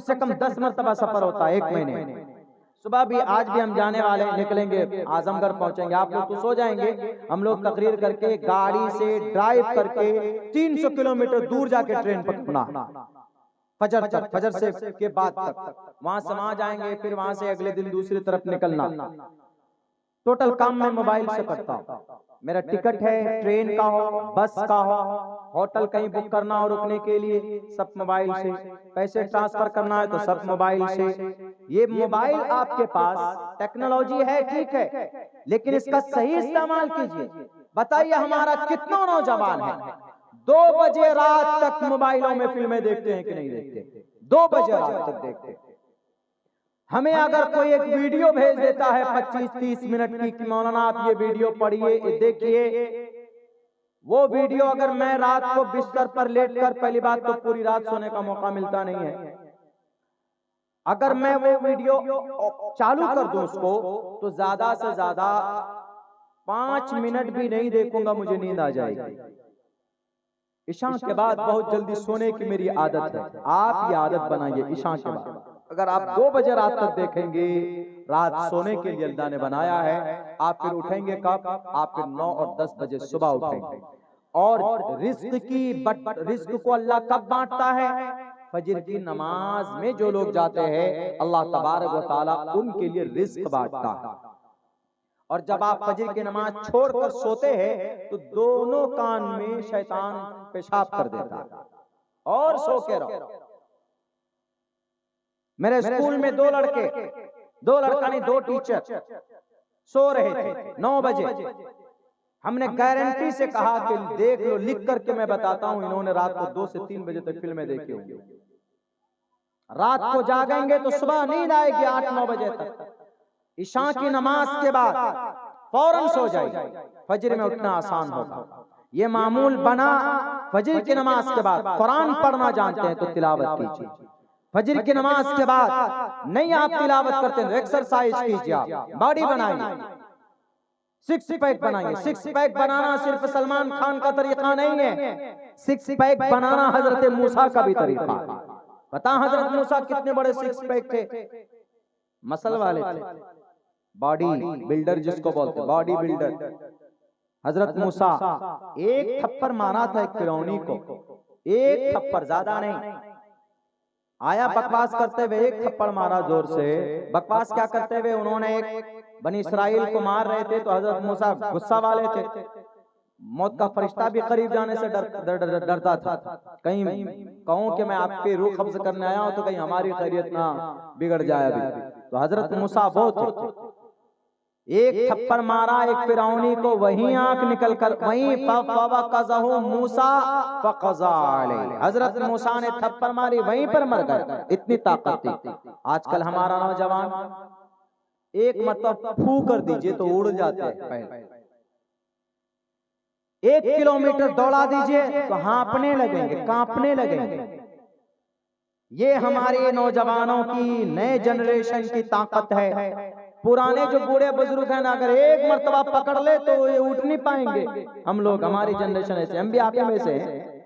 Speaker 3: से कम 10 मरतबा सफर होता है एक महीने में। सुबह भी, आज भी हम जाने वाले हैं, निकलेंगे, आजमगढ़ पहुंचेंगे। आप लोग तो सो जाएंगे, हम लोग तकरीर करके गाड़ी से ड्राइव करके 300 किलोमीटर दूर जाके ट्रेन पकड़ना, फजर तक, फजर से के बाद तक वहां समा जाएंगे, फिर वहां से अगले दिन दूसरी तरफ निकलना। टोटल काम मैं मोबाइल से करता हूँ। मेरा टिकट है, ट्रेन का हो, बस का हो, होटल कहीं बुक करना हो रुकने के लिए, सब मोबाइल से। पैसे ट्रांसफर करना है तो सब मोबाइल से। ये मोबाइल आपके पास टेक्नोलॉजी है, ठीक है, लेकिन इसका सही इस्तेमाल कीजिए। बताइए हमारा कितना नौजवान है 2 बजे रात तक मोबाइलों में फिल्में देखते हैं कि नहीं देखते? 2 बजे रात तक देखते हैं। हमें अगर कोई एक वीडियो भेज देता है 25-30 मिनट की कि मौलाना आप ये वीडियो पढ़िए, देखिए, वो वीडियो अगर मैं रात को बिस्तर पर लेटकर, पहली बात तो पूरी रात सोने का मौका मिलता नहीं है, अगर मैं वो वीडियो चालू कर दूं उसको, तो ज्यादा से ज्यादा 5 मिनट भी नहीं देखूंगा, मुझे नींद आ जाएगी। इशा के बाद बहुत जल्दी सोने की मेरी आदत है। आप ये आदत बनाइए, इशा के बाद अगर आप 2 बजे रात तक देखेंगे, रात सोने के लिए अल्लाह ने बनाया है। आप फिर उठेंगे कब? आप फिर 9 और 10 बजे सुबह उठेंगे। और रिस्क को अल्लाह कब बांटता है? फजर की नमाज में जो लोग जाते हैं, अल्लाह तबारक व तआला उनके लिए रिस्क बांटता है। और जब आप फजर की नमाज छोड़कर सोते हैं, तो दोनों कान में शैतान पेशाब कर देता है और सो के रहो। मेरे स्कूल में 2 लड़का नहीं 2 टीचर सो रहे थे 9 बजे। हमने गारंटी से कहा कि देख लो, लिख करके मैं बताता हूं, इन्होंने रात को 2 से 3 बजे तक फिल्में देखी होंगी। रात को जागेंगे तो सुबह नींद आएगी 8-9 बजे तक। इशा की नमाज के बाद फौरन सो जाएगी, फजर में उठना आसान होगा। ये मामूल बना, फजर की नमाज के बाद कुरान पढ़ना जानते हैं तो तिलावत कीजिए। फजर की नमाज के बाद नहीं आप तिलावत करते हैं तो एक्सरसाइज कीजिए, आप बॉडी बनाइए, 6 पैक बनाइए। 6 पैक बनाना सिर्फ सलमान खान का तरीका नहीं है, 6 पैक बनाना हजरत मूसा का भी तरीका है। बता हजरत मूसा कितने बड़े 6 पैक थे, मसल वाले थे, बॉडी बिल्डर जिसको बोलते, बॉडी बिल्डर। हजरत मूसा एक थप्पड़ मारा था एक फिरौनी को, एक थप्पड़, ज्यादा नहीं। आया बकवास करते हुए, एक थप्पड़ मारा जोर से। बकवास क्या करते हुए? उन्होंने एक बनी इस्राइल को मार रहे थे, तो हजरत मूसा गुस्सा वाले थे, मौत का फरिश्ता भी करीब जाने से डरता था, कहीं कहूं कि मैं आपके रूह कब्ज करने आया हूं तो कहीं हमारी खैरियत ना बिगड़ जाए अभी। तो हजरत मूसा वो थे, एक थप्पड़ मारा एक फिरौनी को, वहीं आंख निकल कर वहीं फवक़ज़हु मूसा फ़क़ज़ा अलैहि, हजरत मूसा ने थप्पड़ मारी वहीं पर मर गए, इतनी ताकत थी। आजकल हमारा नौजवान एक मतलब फू कर दीजिए तो उड़ जाते हैं, 1 किलोमीटर दौड़ा दीजिए तो हाँफने लगेंगे, कांपने लगेंगे। ये हमारे नौजवानों की, नए जनरेशन की ताकत है। पुराने जो बूढ़े बुजुर्ग हैं ना, अगर एक मर्तबा पकड़ ले तो ये उठ नहीं पाएंगे। हम लोग, हमारी जनरेशन ऐसे, हम भी आप में से हैं।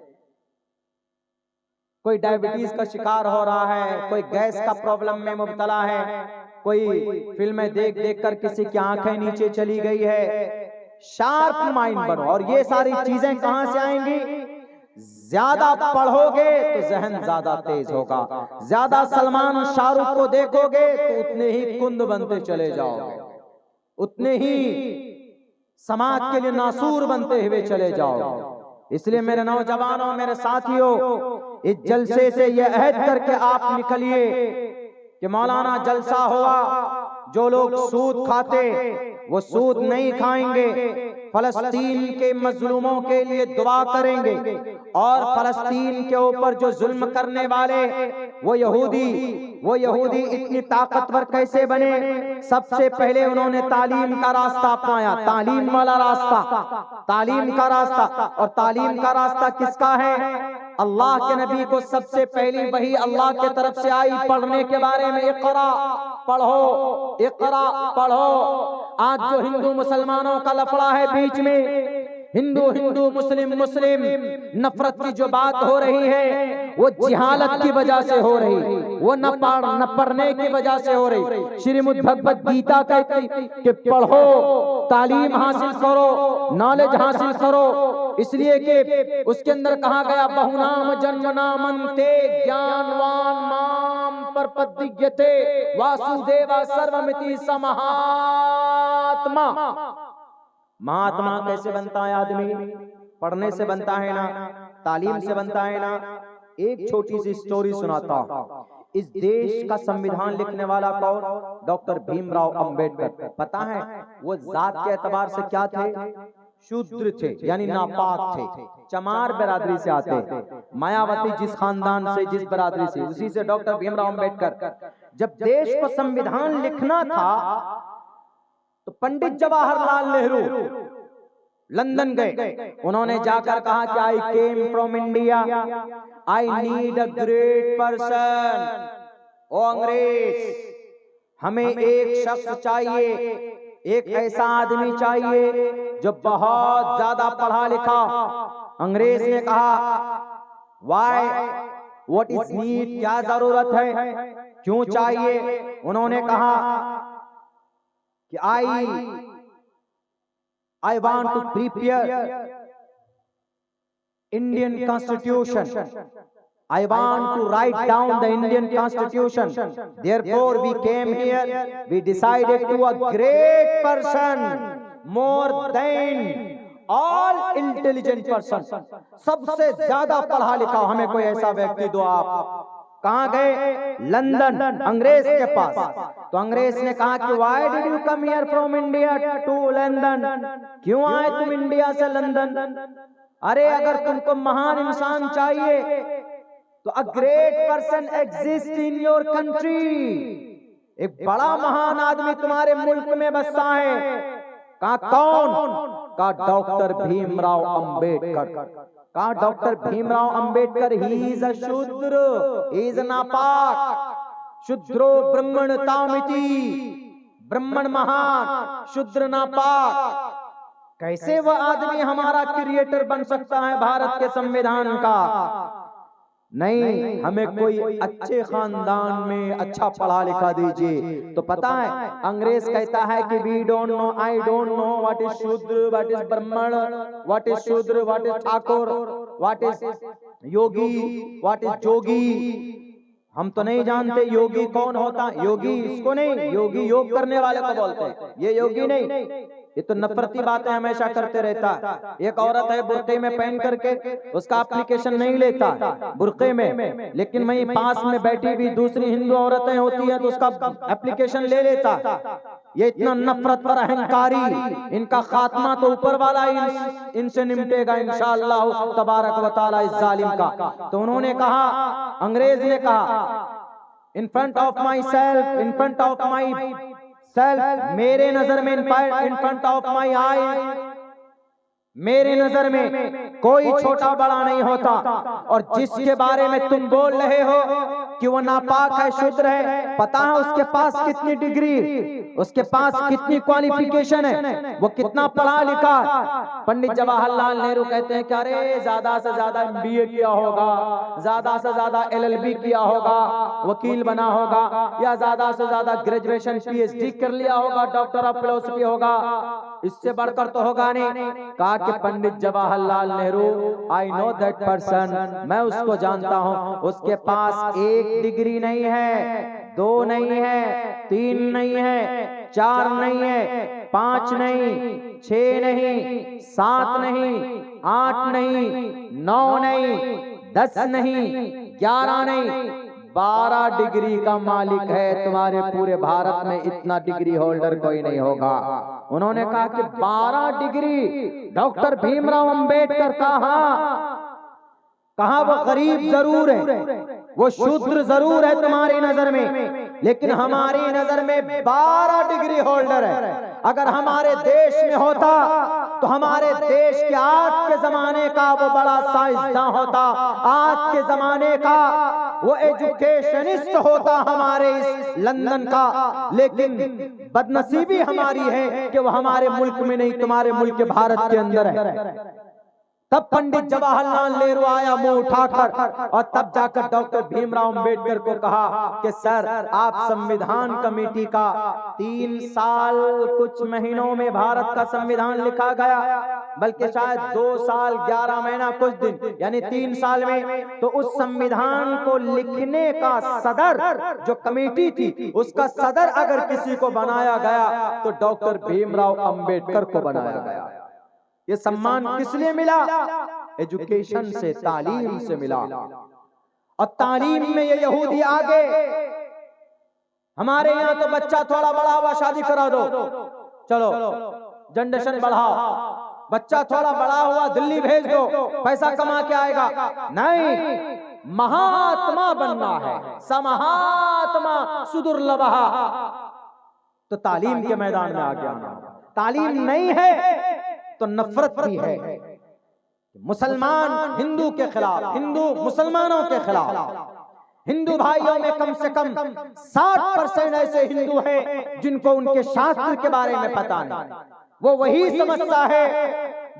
Speaker 3: कोई डायबिटीज का शिकार हो रहा है, कोई गैस का प्रॉब्लम में मुब्तला है, कोई फिल्में देख देख कर किसी की आंखें नीचे चली गई है। शार्प माइंड बनो। और ये सारी चीजें कहां से आएंगी? ज्यादा पढ़ोगे तो जहन ज्यादा तेज होगा, ज्यादा सलमान शाहरुख को देखोगे तो उतने ही कुंद बनते चले जाओगे, उतने ही समाज के लिए नासूर बनते हुए चले जाओगे। इसलिए मेरे नौजवानों, मेरे साथियों, इस जलसे से यह अहद करके आप निकलिए कि मौलाना जलसा हुआ, जो लोग सूद खाते वो सूद नहीं खाएंगे, फलस्तीन के मजलूमों के लिए दुआ करेंगे, और फलस्तीन के ऊपर जो जुल्म करने वाले वो यहूदी इतनी ताकतवर कैसे बने? सबसे पहले उन्होंने तालीम का रास्ता अपनाया, तालीम वाला रास्ता, तालीम का रास्ता। और तालीम का रास्ता किसका है? अल्लाह के नबी को सबसे पहली वही अल्लाह के तरफ से आई पढ़ने के बारे में, इक़रा पढ़ो, इक़रा पढ़ो। आज जो हिंदू मुसलमानों का लफड़ा है बीच में, हिंदू मुस्लिम नफरत की जो बात हो रही है वो जिहालत की वजह से हो रही, वो न पढ़ने की वजह से हो रही। श्रीमद् भगवद गीता कहती कि पढ़ो, तालीम हासिल करो, नॉलेज हासिल करो, इसलिए कि उसके अंदर कहा गया बहुनाम जन्मनामन्ते ज्ञानवान माम प्रपद्यते वासुदेवा सर्वमिति समहात्मा। महात्मा कैसे बनता है आदमी? पढ़ने से बनता है ना, तालीम से बनता है ना। एक छोटी सी स्टोरी सुनाता हूं। इस देश का संविधान लिखने वाला कौन? डॉक्टर भीमराव अंबेडकर। पता है वो जात के एतबार से क्या थे? शूद्र थे, यानी नापाक थे, चमार बिरादरी से आते थे। मायावती जिस खानदान से, जिस बिरादरी से, उसी से डॉक्टर भीमराव अंबेडकर। जब देश को संविधान लिखना था तो पंडित जवाहरलाल नेहरू लंदन गए। उन्होंने जाकर कहा कि I came from India, I need a great person. ओ अंग्रेज, हमें एक शख्स चाहिए, एक ऐसा आदमी चाहिए जो बहुत ज्यादा पढ़ा लिखा। अंग्रेज ने कहा वाई, व्हाट इज नीड, क्या जरूरत है, क्यों चाहिए? उन्होंने कहा कि I want to prepare Indian Constitution. I want to write down the Indian Constitution. Therefore we came here. We decided to a great person, more than all intelligent person. सबसे ज्यादा पढ़ा लिखा हमें कोई ऐसा व्यक्ति दो आप। कहाँ गए? लंदन, अंग्रेज के पास। तो अंग्रेज ने कहा कि why did you come here from India to London? क्यों आए तुम इंडिया से लंदन? अरे अगर तुमको महान इंसान चाहिए तो अ great person exist in your country, एक बड़ा महान आदमी तुम्हारे मुल्क में बसता है। कहा कौन? कहा डॉक्टर भीमराव अंबेडकर। कहा doctor Bhimrao Ambedkar he is a शूद्र, ही इज नापाक। शूद्रो ब्राह्मण तामिति, ब्राह्मण महान, शूद्र नापाक। कैसे वह आदमी हमारा क्रिएटर बन सकता है भारत के संविधान का? नहीं, हमें कोई अच्छे खानदान में अच्छा पढ़ा लिखा दीजिए। तो पता है अंग्रेज कहता है कि we don't know, I don't know what is Shudra, what is Brahmin, what is Shudra, what is Thakur, what is yogi, what is jogi. हम तो नहीं जानते योगी कौन होता। योगी इसको नहीं, योगी योग करने वाले को बोलते हैं, ये योगी नहीं। ये तो नफरती बातें हमेशा करते रहता है। एक औरत है बुर्के में पहन करके, उसका एप्लीकेशन नहीं लेता बुर्के में, लेकिन वहीं पास में बैठी भी दूसरी हिंदू औरतें होती हैं तो उसका एप्लीकेशन ले लेता। ये इतना नफरत पर अहंकारी, इनका खात्मा तो ऊपर वाला ही इनसे निपटेगा इंशाअल्लाह तबारक व तआला इस जालिम का। तो उन्होंने कहा, अंग्रेज ने कहा, in front of my self, in front of my self, मेरे नजर में, इन फ्रंट ऑफ माई आई, मेरी नजर में कोई छोटा बड़ा नहीं होता। और जिसके बारे में तुम बोल रहे हो कि वो नापाक है, शुद्र है, पता है उसके पास कितनी डिग्री, उसके पास कितनी क्वालिफिकेशन है, वो कितना पढ़ा लिखा। पंडित जवाहरलाल नेहरू कहते हैं कि अरे ज्यादा से ज्यादा MBA किया होगा, ज्यादा से ज्यादा LLB किया होगा, वकील बना होगा, या ज्यादा से ज्यादा ग्रेजुएशन PhD कर लिया होगा, डॉक्टर ऑफ फिलोसफी होगा, इससे बढ़कर तो होगा नहीं। कहा कि Pandit Jawaharlal Nehru, I know that person, मैं उसको जानता हूं, उसके पास 1 डिग्री नहीं है, 2 नहीं है, 3 नहीं है, 4 नहीं है, 5 नहीं, 6 नहीं, 7 नहीं, 8 नहीं, 9 नहीं, 10 नहीं, 11 नहीं, 12 डिग्री का मालिक है। तुम्हारे पूरे भारत में इतना डिग्री होल्डर कोई नहीं होगा। उन्होंने कहा कि 12 डिग्री डॉक्टर भीमराव अंबेडकर कहा वो गरीब जरूर है, वो शूद्र जरूर है तुम्हारी नजर में, लेकिन हमारी नजर में 12 डिग्री होल्डर है। अगर हमारे देश में होता तो हमारे देश के आज के जमाने का वो बड़ा साइंसदान होता, आज के जमाने का वो एजुकेशनिस्ट होता हमारे इस लंदन का। लेकिन बदनसीबी हमारी है कि वो हमारे मुल्क में नहीं, तुम्हारे मुल्क के भारत के अंदर है। तब पंडित जवाहरलाल नेहरू आया मुंह उठाकर, और तब जाकर डॉक्टर भीमराव अंबेडकर को कहा कि सर, आप संविधान कमेटी का 3 साल कुछ महीनों में भारत का संविधान लिखा गया, बल्कि शायद 2 साल 11 महीना कुछ दिन, यानी 3 साल में। तो उस संविधान को लिखने का सदर जो कमेटी थी, उसका सदर अगर किसी को बनाया गया तो डॉक्टर भीमराव अंबेडकर को बनाया गया। ये सम्मान किस लिए मिला? एजुकेशन से, तालीम से मिला। और तालीम में ये यहूदी आगे। हमारे यहाँ तो बच्चा थोड़ा बड़ा हुआ शादी करा दो, चलो जनरेशन बढ़ाओ, बच्चा थोड़ा बड़ा हुआ दिल्ली भेज दो, पैसा कमा के आएगा। नहीं, महात्मा बनना है, समहात्मा सुदुर्लभः। तो तालीम के मैदान में आगे आना। तालीम नहीं है तो नफरत भी है। मुसलमान हिंदू के खिलाफ, हिंदू मुसलमानों के खिलाफ। हिंदू भाइयों में कम से कम 60% ऐसे हिंदू हैं जिनको उनके शास्त्र के बारे में पता नहीं। वो वही समझता है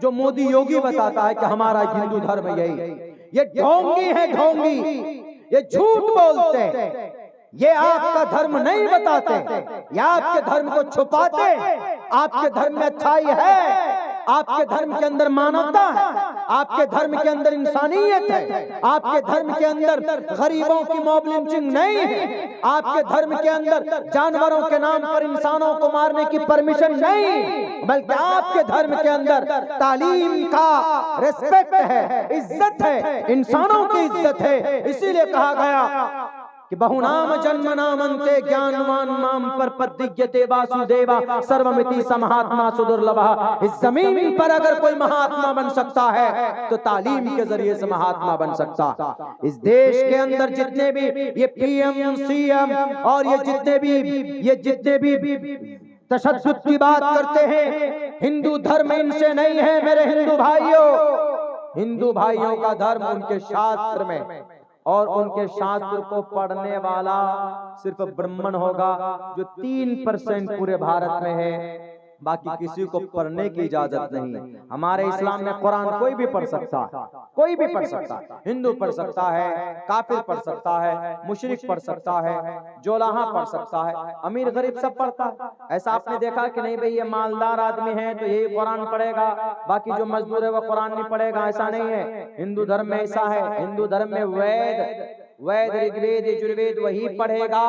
Speaker 3: जो मोदी योगी बताता है कि हमारा हिंदू धर्म यही। ये ढोंगी है, ढोंगी, ये झूठ बोलते हैं, ये आपका धर्म नहीं बताते, ये आपके धर्म को छुपाते। आपके धर्म में अच्छाई है, आपके धर्म के अंदर मानवता है, आपके धर्म के अंदर इंसानियत है, आपके धर्म के अंदर गरीबों की मॉब लिंचिंग नहीं है, आपके धर्म के अंदर जानवरों के नाम पर इंसानों को मारने की परमिशन नहीं, बल्कि आपके धर्म के अंदर तालीम का रिस्पेक्ट है, इज्जत है, इंसानों की इज्जत है। इसीलिए कहा गया कि बहुनाम जन्म नामंते ज्ञानवान माम पर पद्यते वासुदेवा सर्वमिति समहात्मा सुदुर्लभः। इस जमीन पर अगर कोई महात्मा बन सकता है तो तालीम के जरिए से महात्मा बन सकता। इस देश के अंदर जितने भी ये PM CM और ये जितने भी तशद्दुद की बात करते हैं, हिंदू धर्म इनसे नहीं है मेरे हिंदू भाइयों। हिंदू भाइयों का धर्म उनके शास्त्र में, और उनके शास्त्र को पढ़ने वाला सिर्फ ब्राह्मण होगा, जो 3% पूरे भारत में है। बाकी किसी को पढ़ने की इजाजत नहीं है। हमारे इस्लाम में कुरान कोई भी पढ़ सकता है, कोई भी पढ़ सकता है। हिंदू पढ़ सकता है, काफिर पढ़ सकता है, मुशरिक पढ़ सकता है, जोलाहा पढ़ सकता है, अमीर गरीब सब पढ़ता है। ऐसा आपने देखा कि नहीं भाई ये मालदार आदमी है तो यही कुरान पढ़ेगा, बाकी जो मजदूर है वो कुरान नहीं पढ़ेगा, ऐसा नहीं है। हिंदू धर्म में ऐसा है। हिंदू धर्म में वेद ऋग्वेद यजुर्वेद वही पढ़ेगा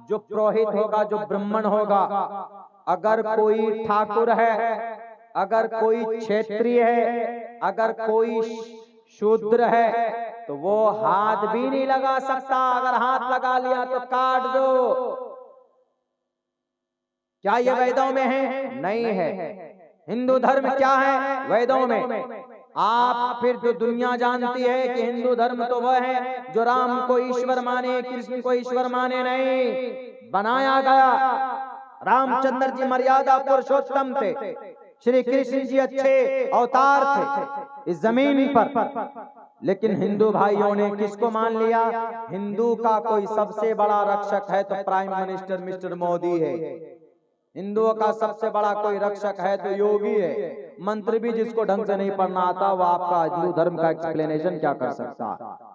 Speaker 3: जो पुरोहित होगा, जो ब्राह्मण होगा। अगर कोई ठाकुर है, अगर कोई क्षेत्रीय है, अगर कोई शूद्र है तो वो हाथ भी नहीं लगा सकता। अगर हाथ लगा लिया तो काट दो। क्या ये वेदों में है? नहीं है। हिंदू धर्म क्या है? वेदों में। आप फिर तो दुनिया जानती है कि हिंदू धर्म तो वह है जो राम को ईश्वर माने, कृष्ण को ईश्वर माने। नहीं, बनाया गया। रामचंद्र जी मर्यादा पुरुषोत्तम थे, श्री कृष्ण जी अच्छे अवतार थे इस जमीन पर। लेकिन हिंदू भाइयों ने किसको मान लिया? हिंदू का कोई सबसे बड़ा रक्षक है तो प्राइम मिनिस्टर मिस्टर मोदी है। हिंदुओं का सबसे बड़ा कोई रक्षक है तो योगी है। मंत्र भी जिसको ढंग से नहीं पढ़ना आता वो आपका हिंदू धर्म का एक्सप्लेनेशन क्या कर सकता?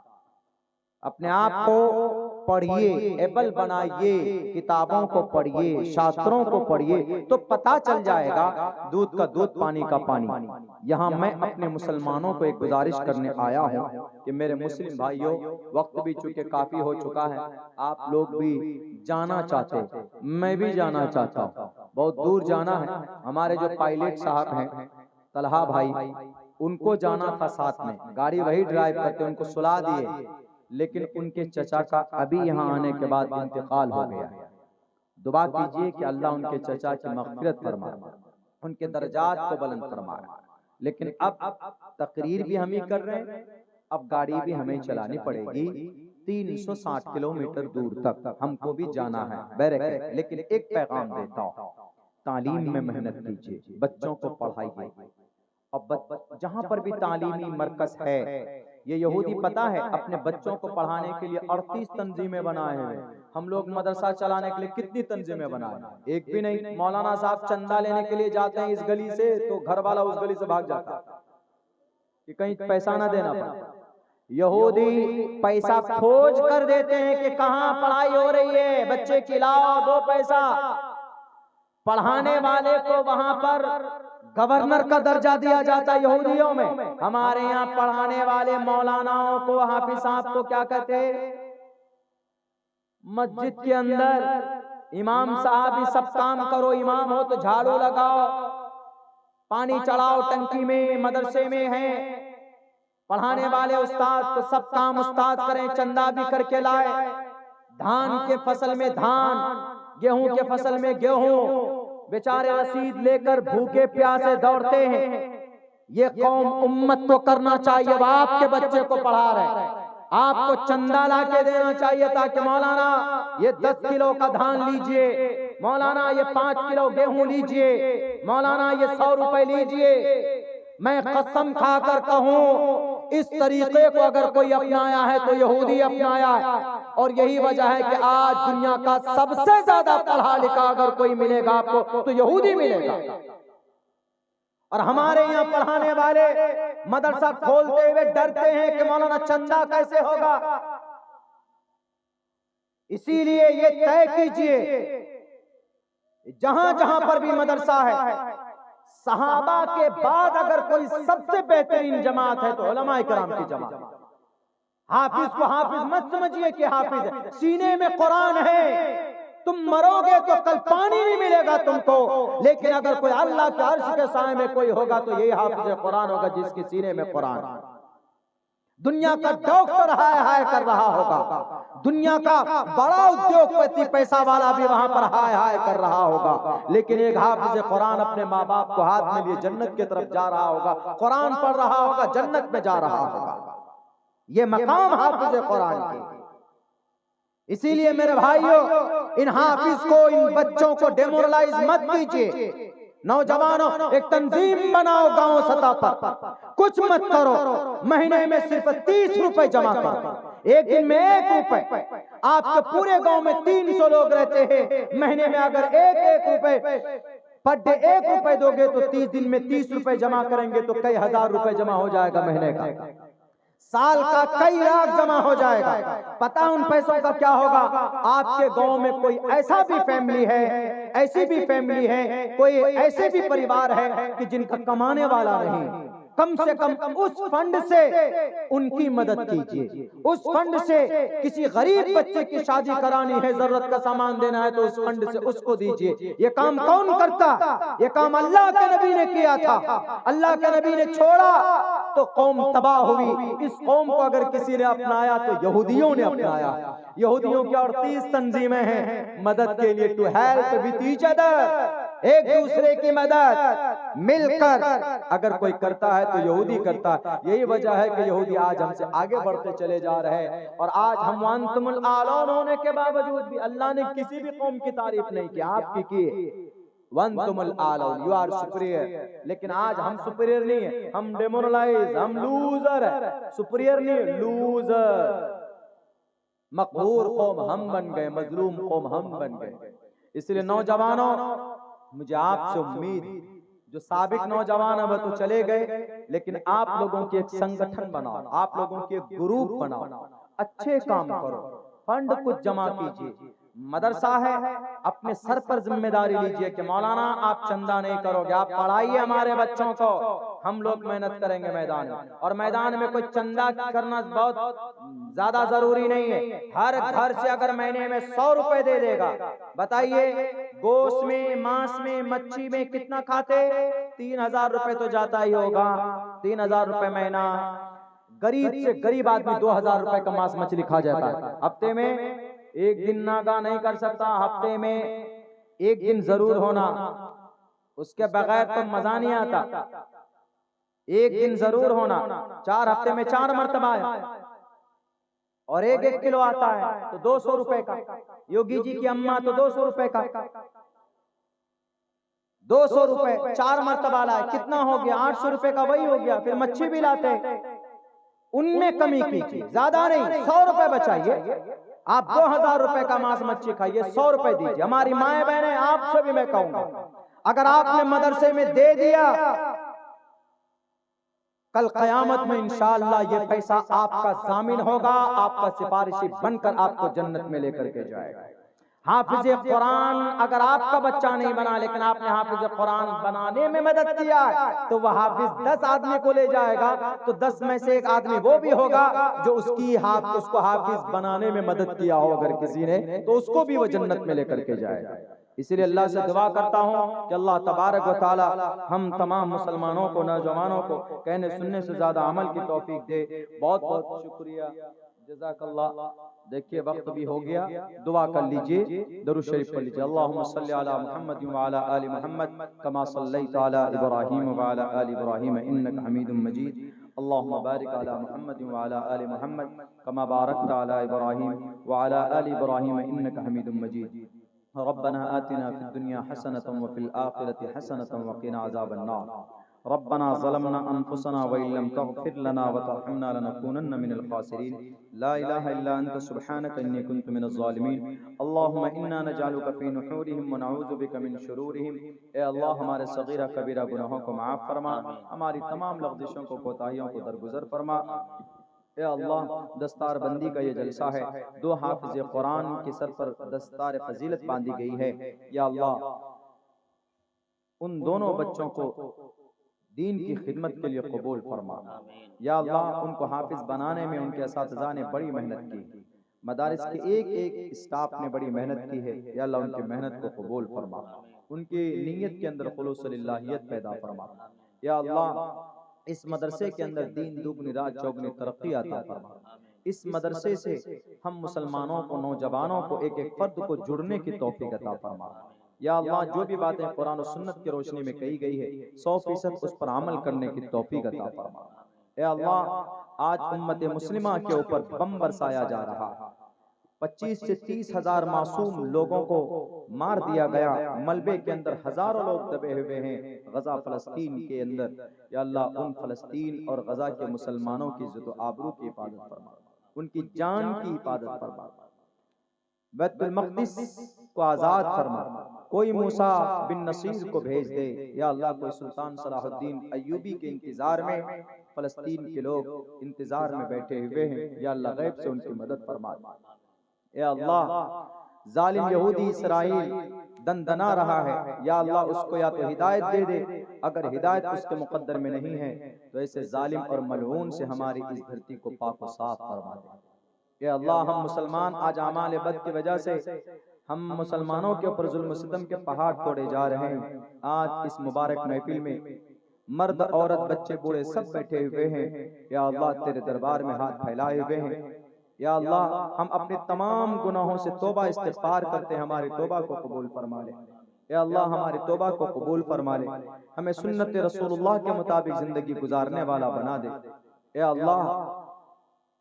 Speaker 3: अपने आप को पढ़िए, एबल बनाइए, किताबों को पढ़िए, शास्त्रों को पढ़िए तो पता चल जाएगा दूध का दूध, पानी का पानी। यहाँ मैं अपने मुसलमानों को एक गुजारिश करने आया हूँ कि मेरे मुस्लिम भाइयों, वक्त भी चूंकि काफी हो चुका है, आप लोग भी जाना चाहते, मैं भी जाना चाहता हूँ, बहुत दूर जाना है। हमारे जो पायलट साहब हैं तलहा भाई, उनको जाना था साथ में, गाड़ी वही ड्राइव करते, उनको सुला दिए, लेकिन उनके चचा का अभी यहाँ आने के बाद इंतकाल हो गया। दुआ कीजिए कि अल्लाह उनके चचा की मग़फ़िरत फरमाए, उनके दर्जात को बुलंद फरमाए। लेकिन अब तकरीर भी हम ही कर रहे हैं, अब गाड़ी भी हमें चलानी पड़ेगी 360 किलोमीटर दूर तक हमको भी जाना है बैरक है। लेकिन एक पैगाम देता हूँ, तालीम में मेहनत कीजिए, बच्चों को पढ़ाइए। अब जहाँ पर भी तालीमी मरकज है, ये यहूदी पता है अपने बच्चों को पढ़ाने के लिए 38 तंजीमें बनाए हैं। हम लोग मदरसा चलाने के लिए कितनी तंजीमें बनाए? एक भी नहीं। मौलाना साहब चंदा लेने के लिए जाते हैं इस गली से तो घर वाला उस गली से भाग जाता है कि कहीं पैसा ना देना पड़े। यहूदी पैसा खोज कर देते हैं कि कहाँ पढ़ाई हो रही है, बच्चे खिलाओ, दो पैसा। पढ़ाने वाले को वहां पर गवर्नर का दर्जा दिया जाता है यहूदियों में। हमारे यहाँ पढ़ाने वाले मौलानाओं को, हाफिज साहब को क्या कहते? मस्जिद के अंदर इमाम साहब ही सब काम करो, इमाम हो तो झाड़ू लगाओ, पानी चढ़ाओ टंकी में, मदरसे में है। पढ़ाने वाले उस्ताद तो सब काम उस्ताद करें, चंदा भी करके लाए। धान के फसल में धान, गेहूं के फसल में गेहूं, बेचारे रसीद लेकर भूखे प्यासे दौड़ते हैं। ये कौम उम्मत को करना चाहिए, वो आपके बच्चे को पढ़ा रहे, आपको चंदा ला के देना चाहिए ताकि मौलाना ये 10 किलो का धान लीजिए, मौलाना ये 5 किलो गेहूं लीजिए, मौलाना ये 100 रुपए लीजिए। मैं कसम खाकर कहूं, इस तरीके को अगर कोई अपनाया है तो यहूदी अपनाया है। और यही वजह है कि आज दुनिया का सबसे ज्यादा पढ़ा लिखा अगर कोई मिलेगा आपको तो यहूदी मिलेगा। और हमारे यहाँ पढ़ाने वाले मदरसा खोलते हुए डरते हैं कि मौलाना चंदा कैसे होगा। इसीलिए ये तय कीजिए, जहां जहां पर भी मदरसा है, सहाबा के बाद अगर कोई सबसे बेहतरीन जमात है तो उलमा इकराम की जमात। हाफिज को हाफिज मत समझिए कि हाफिज है, सीने में कुरान है। तुम मरोगे तो कल पानी नहीं मिलेगा तुमको, लेकिन अगर कोई अल्लाह के अर्श के साए में कोई होगा तो यही हाफिज कुरान होगा जिसके सीने में कुरान। दुनिया का डॉक्टर हाय हाय कर रहा होगा, दुनिया का बड़ा उद्योगपति पैसा वाला भी वहां पर हाय हाय कर रहा होगा, लेकिन एक हाफिज कुरान अपने माँ बाप को हाथ में लिए जन्नत की तरफ जा रहा होगा, कुरान पढ़ रहा होगा, जन्नत में जा रहा होगा। ये मकाम हाफिज कुरान की। इसीलिए मेरे भाइयों, इन हाफिज को, इन बच्चों को डेमोरलाइज मत कीजिए। नौजवानों, एक तंजीम बनाओ गांव सतह पर, कुछ मत करो, महीने में सिर्फ 30 रुपए जमा करो, एक दिन में 1 रुपए। आपके पूरे गांव में 300 लोग रहते हैं, महीने में अगर 1-1 रुपए पर डे 1 रुपए दोगे तो 30 दिन में 30 रुपए जमा करेंगे तो कई हजार रुपए जमा हो जाएगा महीने का, साल का कई लाख जमा हो जाएगा। पता उन पैसों का क्या होगा? आपके गांव में कोई ऐसा भी फैमिली है, ऐसी भी फैमिली है, कोई ऐसे भी परिवार है कि जिनका कमाने वाला नहीं, कम से कम उस फंड से उनकी मदद कीजिए। उस फंड से किसी गरीब बच्चे की शादी करानी है, जरूरत का सामान देना है, तो उस फंड से उसको दीजिए। ये काम कौन करता? ये काम अल्लाह के नबी ने किया था। अल्लाह के नबी ने छोड़ा तो कौम तबाह हुई। इस कौम को अगर किसी ने अपनाया तो यहूदियों ने अपनाया। यहूदियों की 38 तंजीमें हैं मदद के लिए, to help with each other, एक दूसरे की मदद मिलकर अगर कोई करता है तो यहूदी करता है। यही वजह है कि यहूदी आज हमसे आगे बढ़ते चले जा रहे हैं। और आज हम वअंतुमुल आलौन होने के बावजूद भी अल्लाह ने किसी भी कौम की तारीफ नहीं की, आपकी की। वअंतुमुल आलौन, यू आर सुपीरियर। लेकिन आज हम सुपीरियर नहीं है, हम डेमोरलाइज, हम लूजर है। सुपीरियर नहीं, लूजर। मकहूर कौम हम बन गए, मजलूम कौम हम बन गए। इसलिए नौजवानों, मुझे आपसे उम्मीद, जो साबिक नौजवान अब तो चले गए, लेकिन आप लोगों की एक संगठन बनाओ, आप लोगों की एक ग्रुप बनाओ, अच्छे काम करो, फंड कुछ जमा कीजिए। मदरसा है, अपने सर पर जिम्मेदारी लीजिए कि मौलाना आप चंदा नहीं करोगे, आप पढ़ाइए हमारे बच्चों को, हम लोग मेहनत करेंगे मैदान में। और मैदान में कोई चंदा करना बहुत ज्यादा जरूरी नहीं है। हर घर से अगर महीने में 100 रुपए दे देगा, बताइए गोश्त में, मांस में, मच्छी में कितना खाते? 3000 रुपए तो जाता ही होगा। 3000 रुपए महीना। गरीब से गरीब आदमी 2000 रुपए का मांस मछली खा जाता है। हफ्ते में एक दिन नागा नहीं कर सकता, हफ्ते में एक दिन जरूर होना, उसके बगैर तो मजा नहीं आता। एक दिन जरूर होना, 4 हफ्ते में 4 मरतबा है, और 1-1 किलो आता है तो 200 रुपए का। योगी जी की अम्मा तो 200 रुपए का, 200 रुपए 4 मरतबा लाए, कितना हो गया? 800 रुपए का वही हो गया। फिर मच्छी भी लाते, उनमें कमी कीजिए, ज्यादा नहीं, 100 रुपए बचाइए। आप 2000 रुपए का मांस मच्छी खाइए, 100 रुपए दीजिए। हमारी माए बहने, आपसे भी मैं कहूंगा, अगर आपने मदरसे में दे दिया, कल कयामत में इंशाअल्लाह ये पैसा आपका जामिन होगा, आपका सिफारिशी बनकर आपको जन्नत में लेकर के जाएगा। हाफिज कुरान अगर आपका बच्चा नहीं बना, लेकिन आपने हाफिज कुरान बनाने में मदद किया है, तो वह हाफिज 10 आदमी को ले जाएगा, तो 10 में से एक आदमी वो भी होगा जो उसको हाफिज बनाने में मदद किया हो अगर किसी ने, तो उसको भी वो जन्नत में लेकर के जाएगा। इसलिए अल्लाह से दुआ करता हूँ कि अल्लाह तबारक व तआला हम तमाम मुसलमानों को, नौजवानों को कहने सुनने से ज्यादा अमल की तौफीक दे। बहुत बहुत शुक्रिया, जज़ाकल्लाह। देखिए वक्त भी हो गया, दुआ कर लीजिए, दरूद शरीफ पढ़ लीजिए। अल्लाहुम्मा सल्ली अला मुहम्मद व अला आलि मुहम्मद कमा सल्लैता अला इब्राहीम व अला आलि इब्राहीम इन्नका हमीदुम मजीद। अल्लाहुम्मा बारिक अला मुहम्मद व अला आलि मुहम्मद कमा बारकता अला इब्राहीम व अला आलि इब्राहीम इन्नका हमीदुम मजीद। रब्बना आतिना फिद दुनिया हसनतम व फिल आखिरति हसनतम व क़िना अज़ाबन्नार। रब्बना ज़लमना अनफुसना व इल्लम तग़फिर लना व तरहमना लनकूनन्न मिनल ख़ासिरीन। ला इलाहा इल्ला अंत सुब्हानक इन्नी कुन्तु मिनज़ ज़ालिमीन। अल्लाहुम्मा इन्ना नजअलुका फ़ी नुहूरिहिम व नऊज़ु बिका मिन शुरूरिहिम। ए अल्लाह, हमारे सगीरा कबीरा गुनाहों को माफ़ फरमा, हमारी तमाम लग़्ज़िशों को, कोताहियों को दरगुज़र फरमा। ए अल्लाह, दस्तार बंदी का ये जलसा है, 2 हाफिज़ कुरान के सर पर दस्तार फजीलत बांधी गई है। या अल्लाह, उन दोनों बच्चों को दीन की खिदमत के लिए कबूल फरमा। या अल्लाह, उनको हाफिज बनाने में उनके असातिज़ा ने बड़ी मेहनत की, मदारिस के एक एक स्टाफ ने बड़ी मेहनत की है। या अल्लाह, उनकी मेहनत को कबूल फरमा, उनकी नीयत के अंदर खुलूस लिल्लाहियत पैदा फरमा। या अल्लाह, इस मदरसे के अंदर दीन दुगनी रात चौगनी तरक्की आता फरमा। इस मदरसे से हम मुसलमानों को, नौजवानों को, एक एक फर्द को जुड़ने की तौफीक अता फरमा। या अल्लाह, जो भी बातें कुरान और सुन्नत की रोशनी में कही गई है 100% उस पर अमल करने की तौफीक अता फरमा। या अल्लाह, आज उम्मत मुस्लिमा के ऊपर बम बरसाया जा रहा, 25 से 30 हजार मासूम लोगों को मार दिया गया, मलबे के अंदर हजारों लोग दबे हुए हैं गजा फलस्तीन के अंदर। या अल्लाह, उन फलस्तीन और गजा के मुसलमानों की इज्जत व आबरू की हिफाजत फरमा, उनकी जान की हिफाजत फरमा, बैतुल मक़दिस को आज़ाद फरमा, कोई मूसा बिन नसीर को भेज दे। या अल्लाह, कोई सुल्तान सलाहुद्दीन अय्यूबी के इंतजार में फलस्तीन के लोग इंतजार में बैठे हुए हैं। या अल्लाह, गैब से उनकी मदद फरमा। या अल्लाह, जालिम यहूदी इसराइल दंदना रहा है, या अल्लाह उसको या तो हिदायत दे दे, अगर हिदायत उसके मुकद्दर में नहीं है तो ऐसे जालिम और मलऊन से हमारी इस धरती को पाक व साफ फरमा दे। या अल्लाह हम मुसलमान आज आमाल बद की वजह से हम मुसलमानों के ऊपर जुल्म सितम के पहाड़ तोड़े जा रहे हैं। आज इस मुबारक महफिल में मर्द औरत बच्चे बूढ़े सब बैठे हुए हैं। या अल्लाह तेरे दरबार में हाथ फैलाए हुए हैं। या अल्लाह हम अपने तमाम गुनाहों से तौबा इस्तिग़फ़ार करते हैं, हमारी तौबा को कबूल फरमा ले। या अल्लाह हमारी तौबा को कबूल फरमा ले, हमें सुन्नत रसूलुल्लाह के मुताबिक जिंदगी गुजारने वाला बना दे। या अल्लाह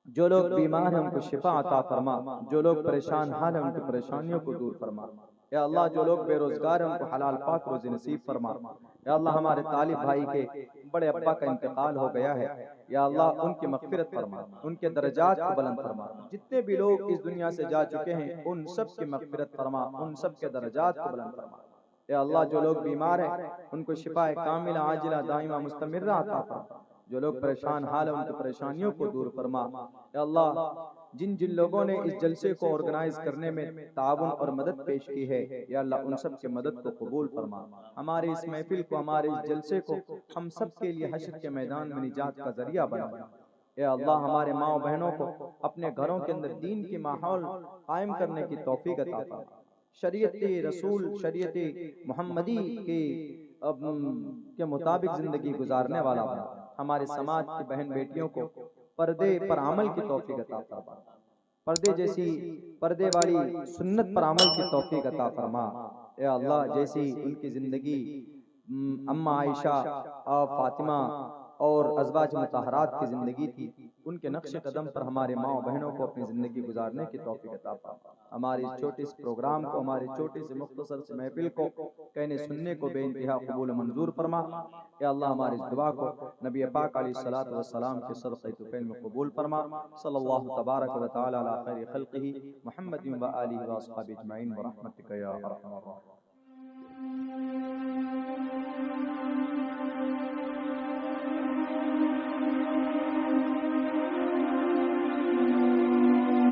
Speaker 3: जो लोग बीमार हैं उनको शिफा अता फरमा, जो लोग परेशान हाल हैं उनकी परेशानियों को दूर फरमा। या अल्लाह जो लोग बेरोजगार हैं उनको हलाल पाक रोज़ी नसीब फरमा। या अल्लाह हमारे तालिब भाई के बड़े अब्बा का इंतकाल हो गया है, या अल्लाह उनकी मग़फ़िरत फरमा, उनके दर्जात को बुलंद फरमा। जितने भी लोग इस दुनिया से जा चुके हैं उन सब की मग़फ़िरत फरमा, उन सब के दर्जात को बुलंद फरमा। या अल्लाह जो लोग बीमार हैं उनको शिफाए कामिला आजिला दाइमा मुस्तमिर्रा अता फरमा। जो लोग परेशान हाल है उनकी परेशानियों को दूर फरमा। या अल्लाह जिन जिन लोगों ने इस जलसे को ऑर्गेनाइज करने में ताउन और मदद पेश की है, या अल्लाह उन सब के मदद को कबूल फरमा। हमारे इस महफिल को, हमारे इस जलसे को हम सब के लिए हश्र के मैदान में निजात का जरिया बना। या अल्लाह हमारे माँ बहनों को अपने घरों के अंदर दीन की माहौल कायम करने की तौफीक अता फरमा। शरीयत रसूल, शरीयत मोहम्मदी के मुताबिक जिंदगी गुजारने वाला बना। हमारे समाज की बहन बेटियों को पर्दे पर अमल की तौफीक अता फरमा, पर्दे वाली सुन्नत पर अमल की तौफीक अता फरमा। या अल्लाह जैसी उनकी जिंदगी अम्मा आयशा, फातिमा और अज़वाज मुतहरात की जिंदगी थी, उनके नक्श कदम पर हमारे माँ बहनों को अपनी जिंदगी गुजारने की तौफीक अता फरमा। हमारे इस छोटे से प्रोग्राम को, हमारे छोटे से मुख्तसर से महफिल को कहने सुनने को बेइंतहा कबूल मंजूर फरमा। या अल्लाह हमारी इस दुआ को नबी पाक अलैहिस्सलातु वस्सलाम के सदक़े तुफ़ैल में कबूल फरमा। सल्लल्लाहु तबारक व तआला अला खैरि खल्क़िही मुहम्मदिन व आलिहि व अस्हाबिही अजमईन व रहमतिका या अरहमर राहिमीन।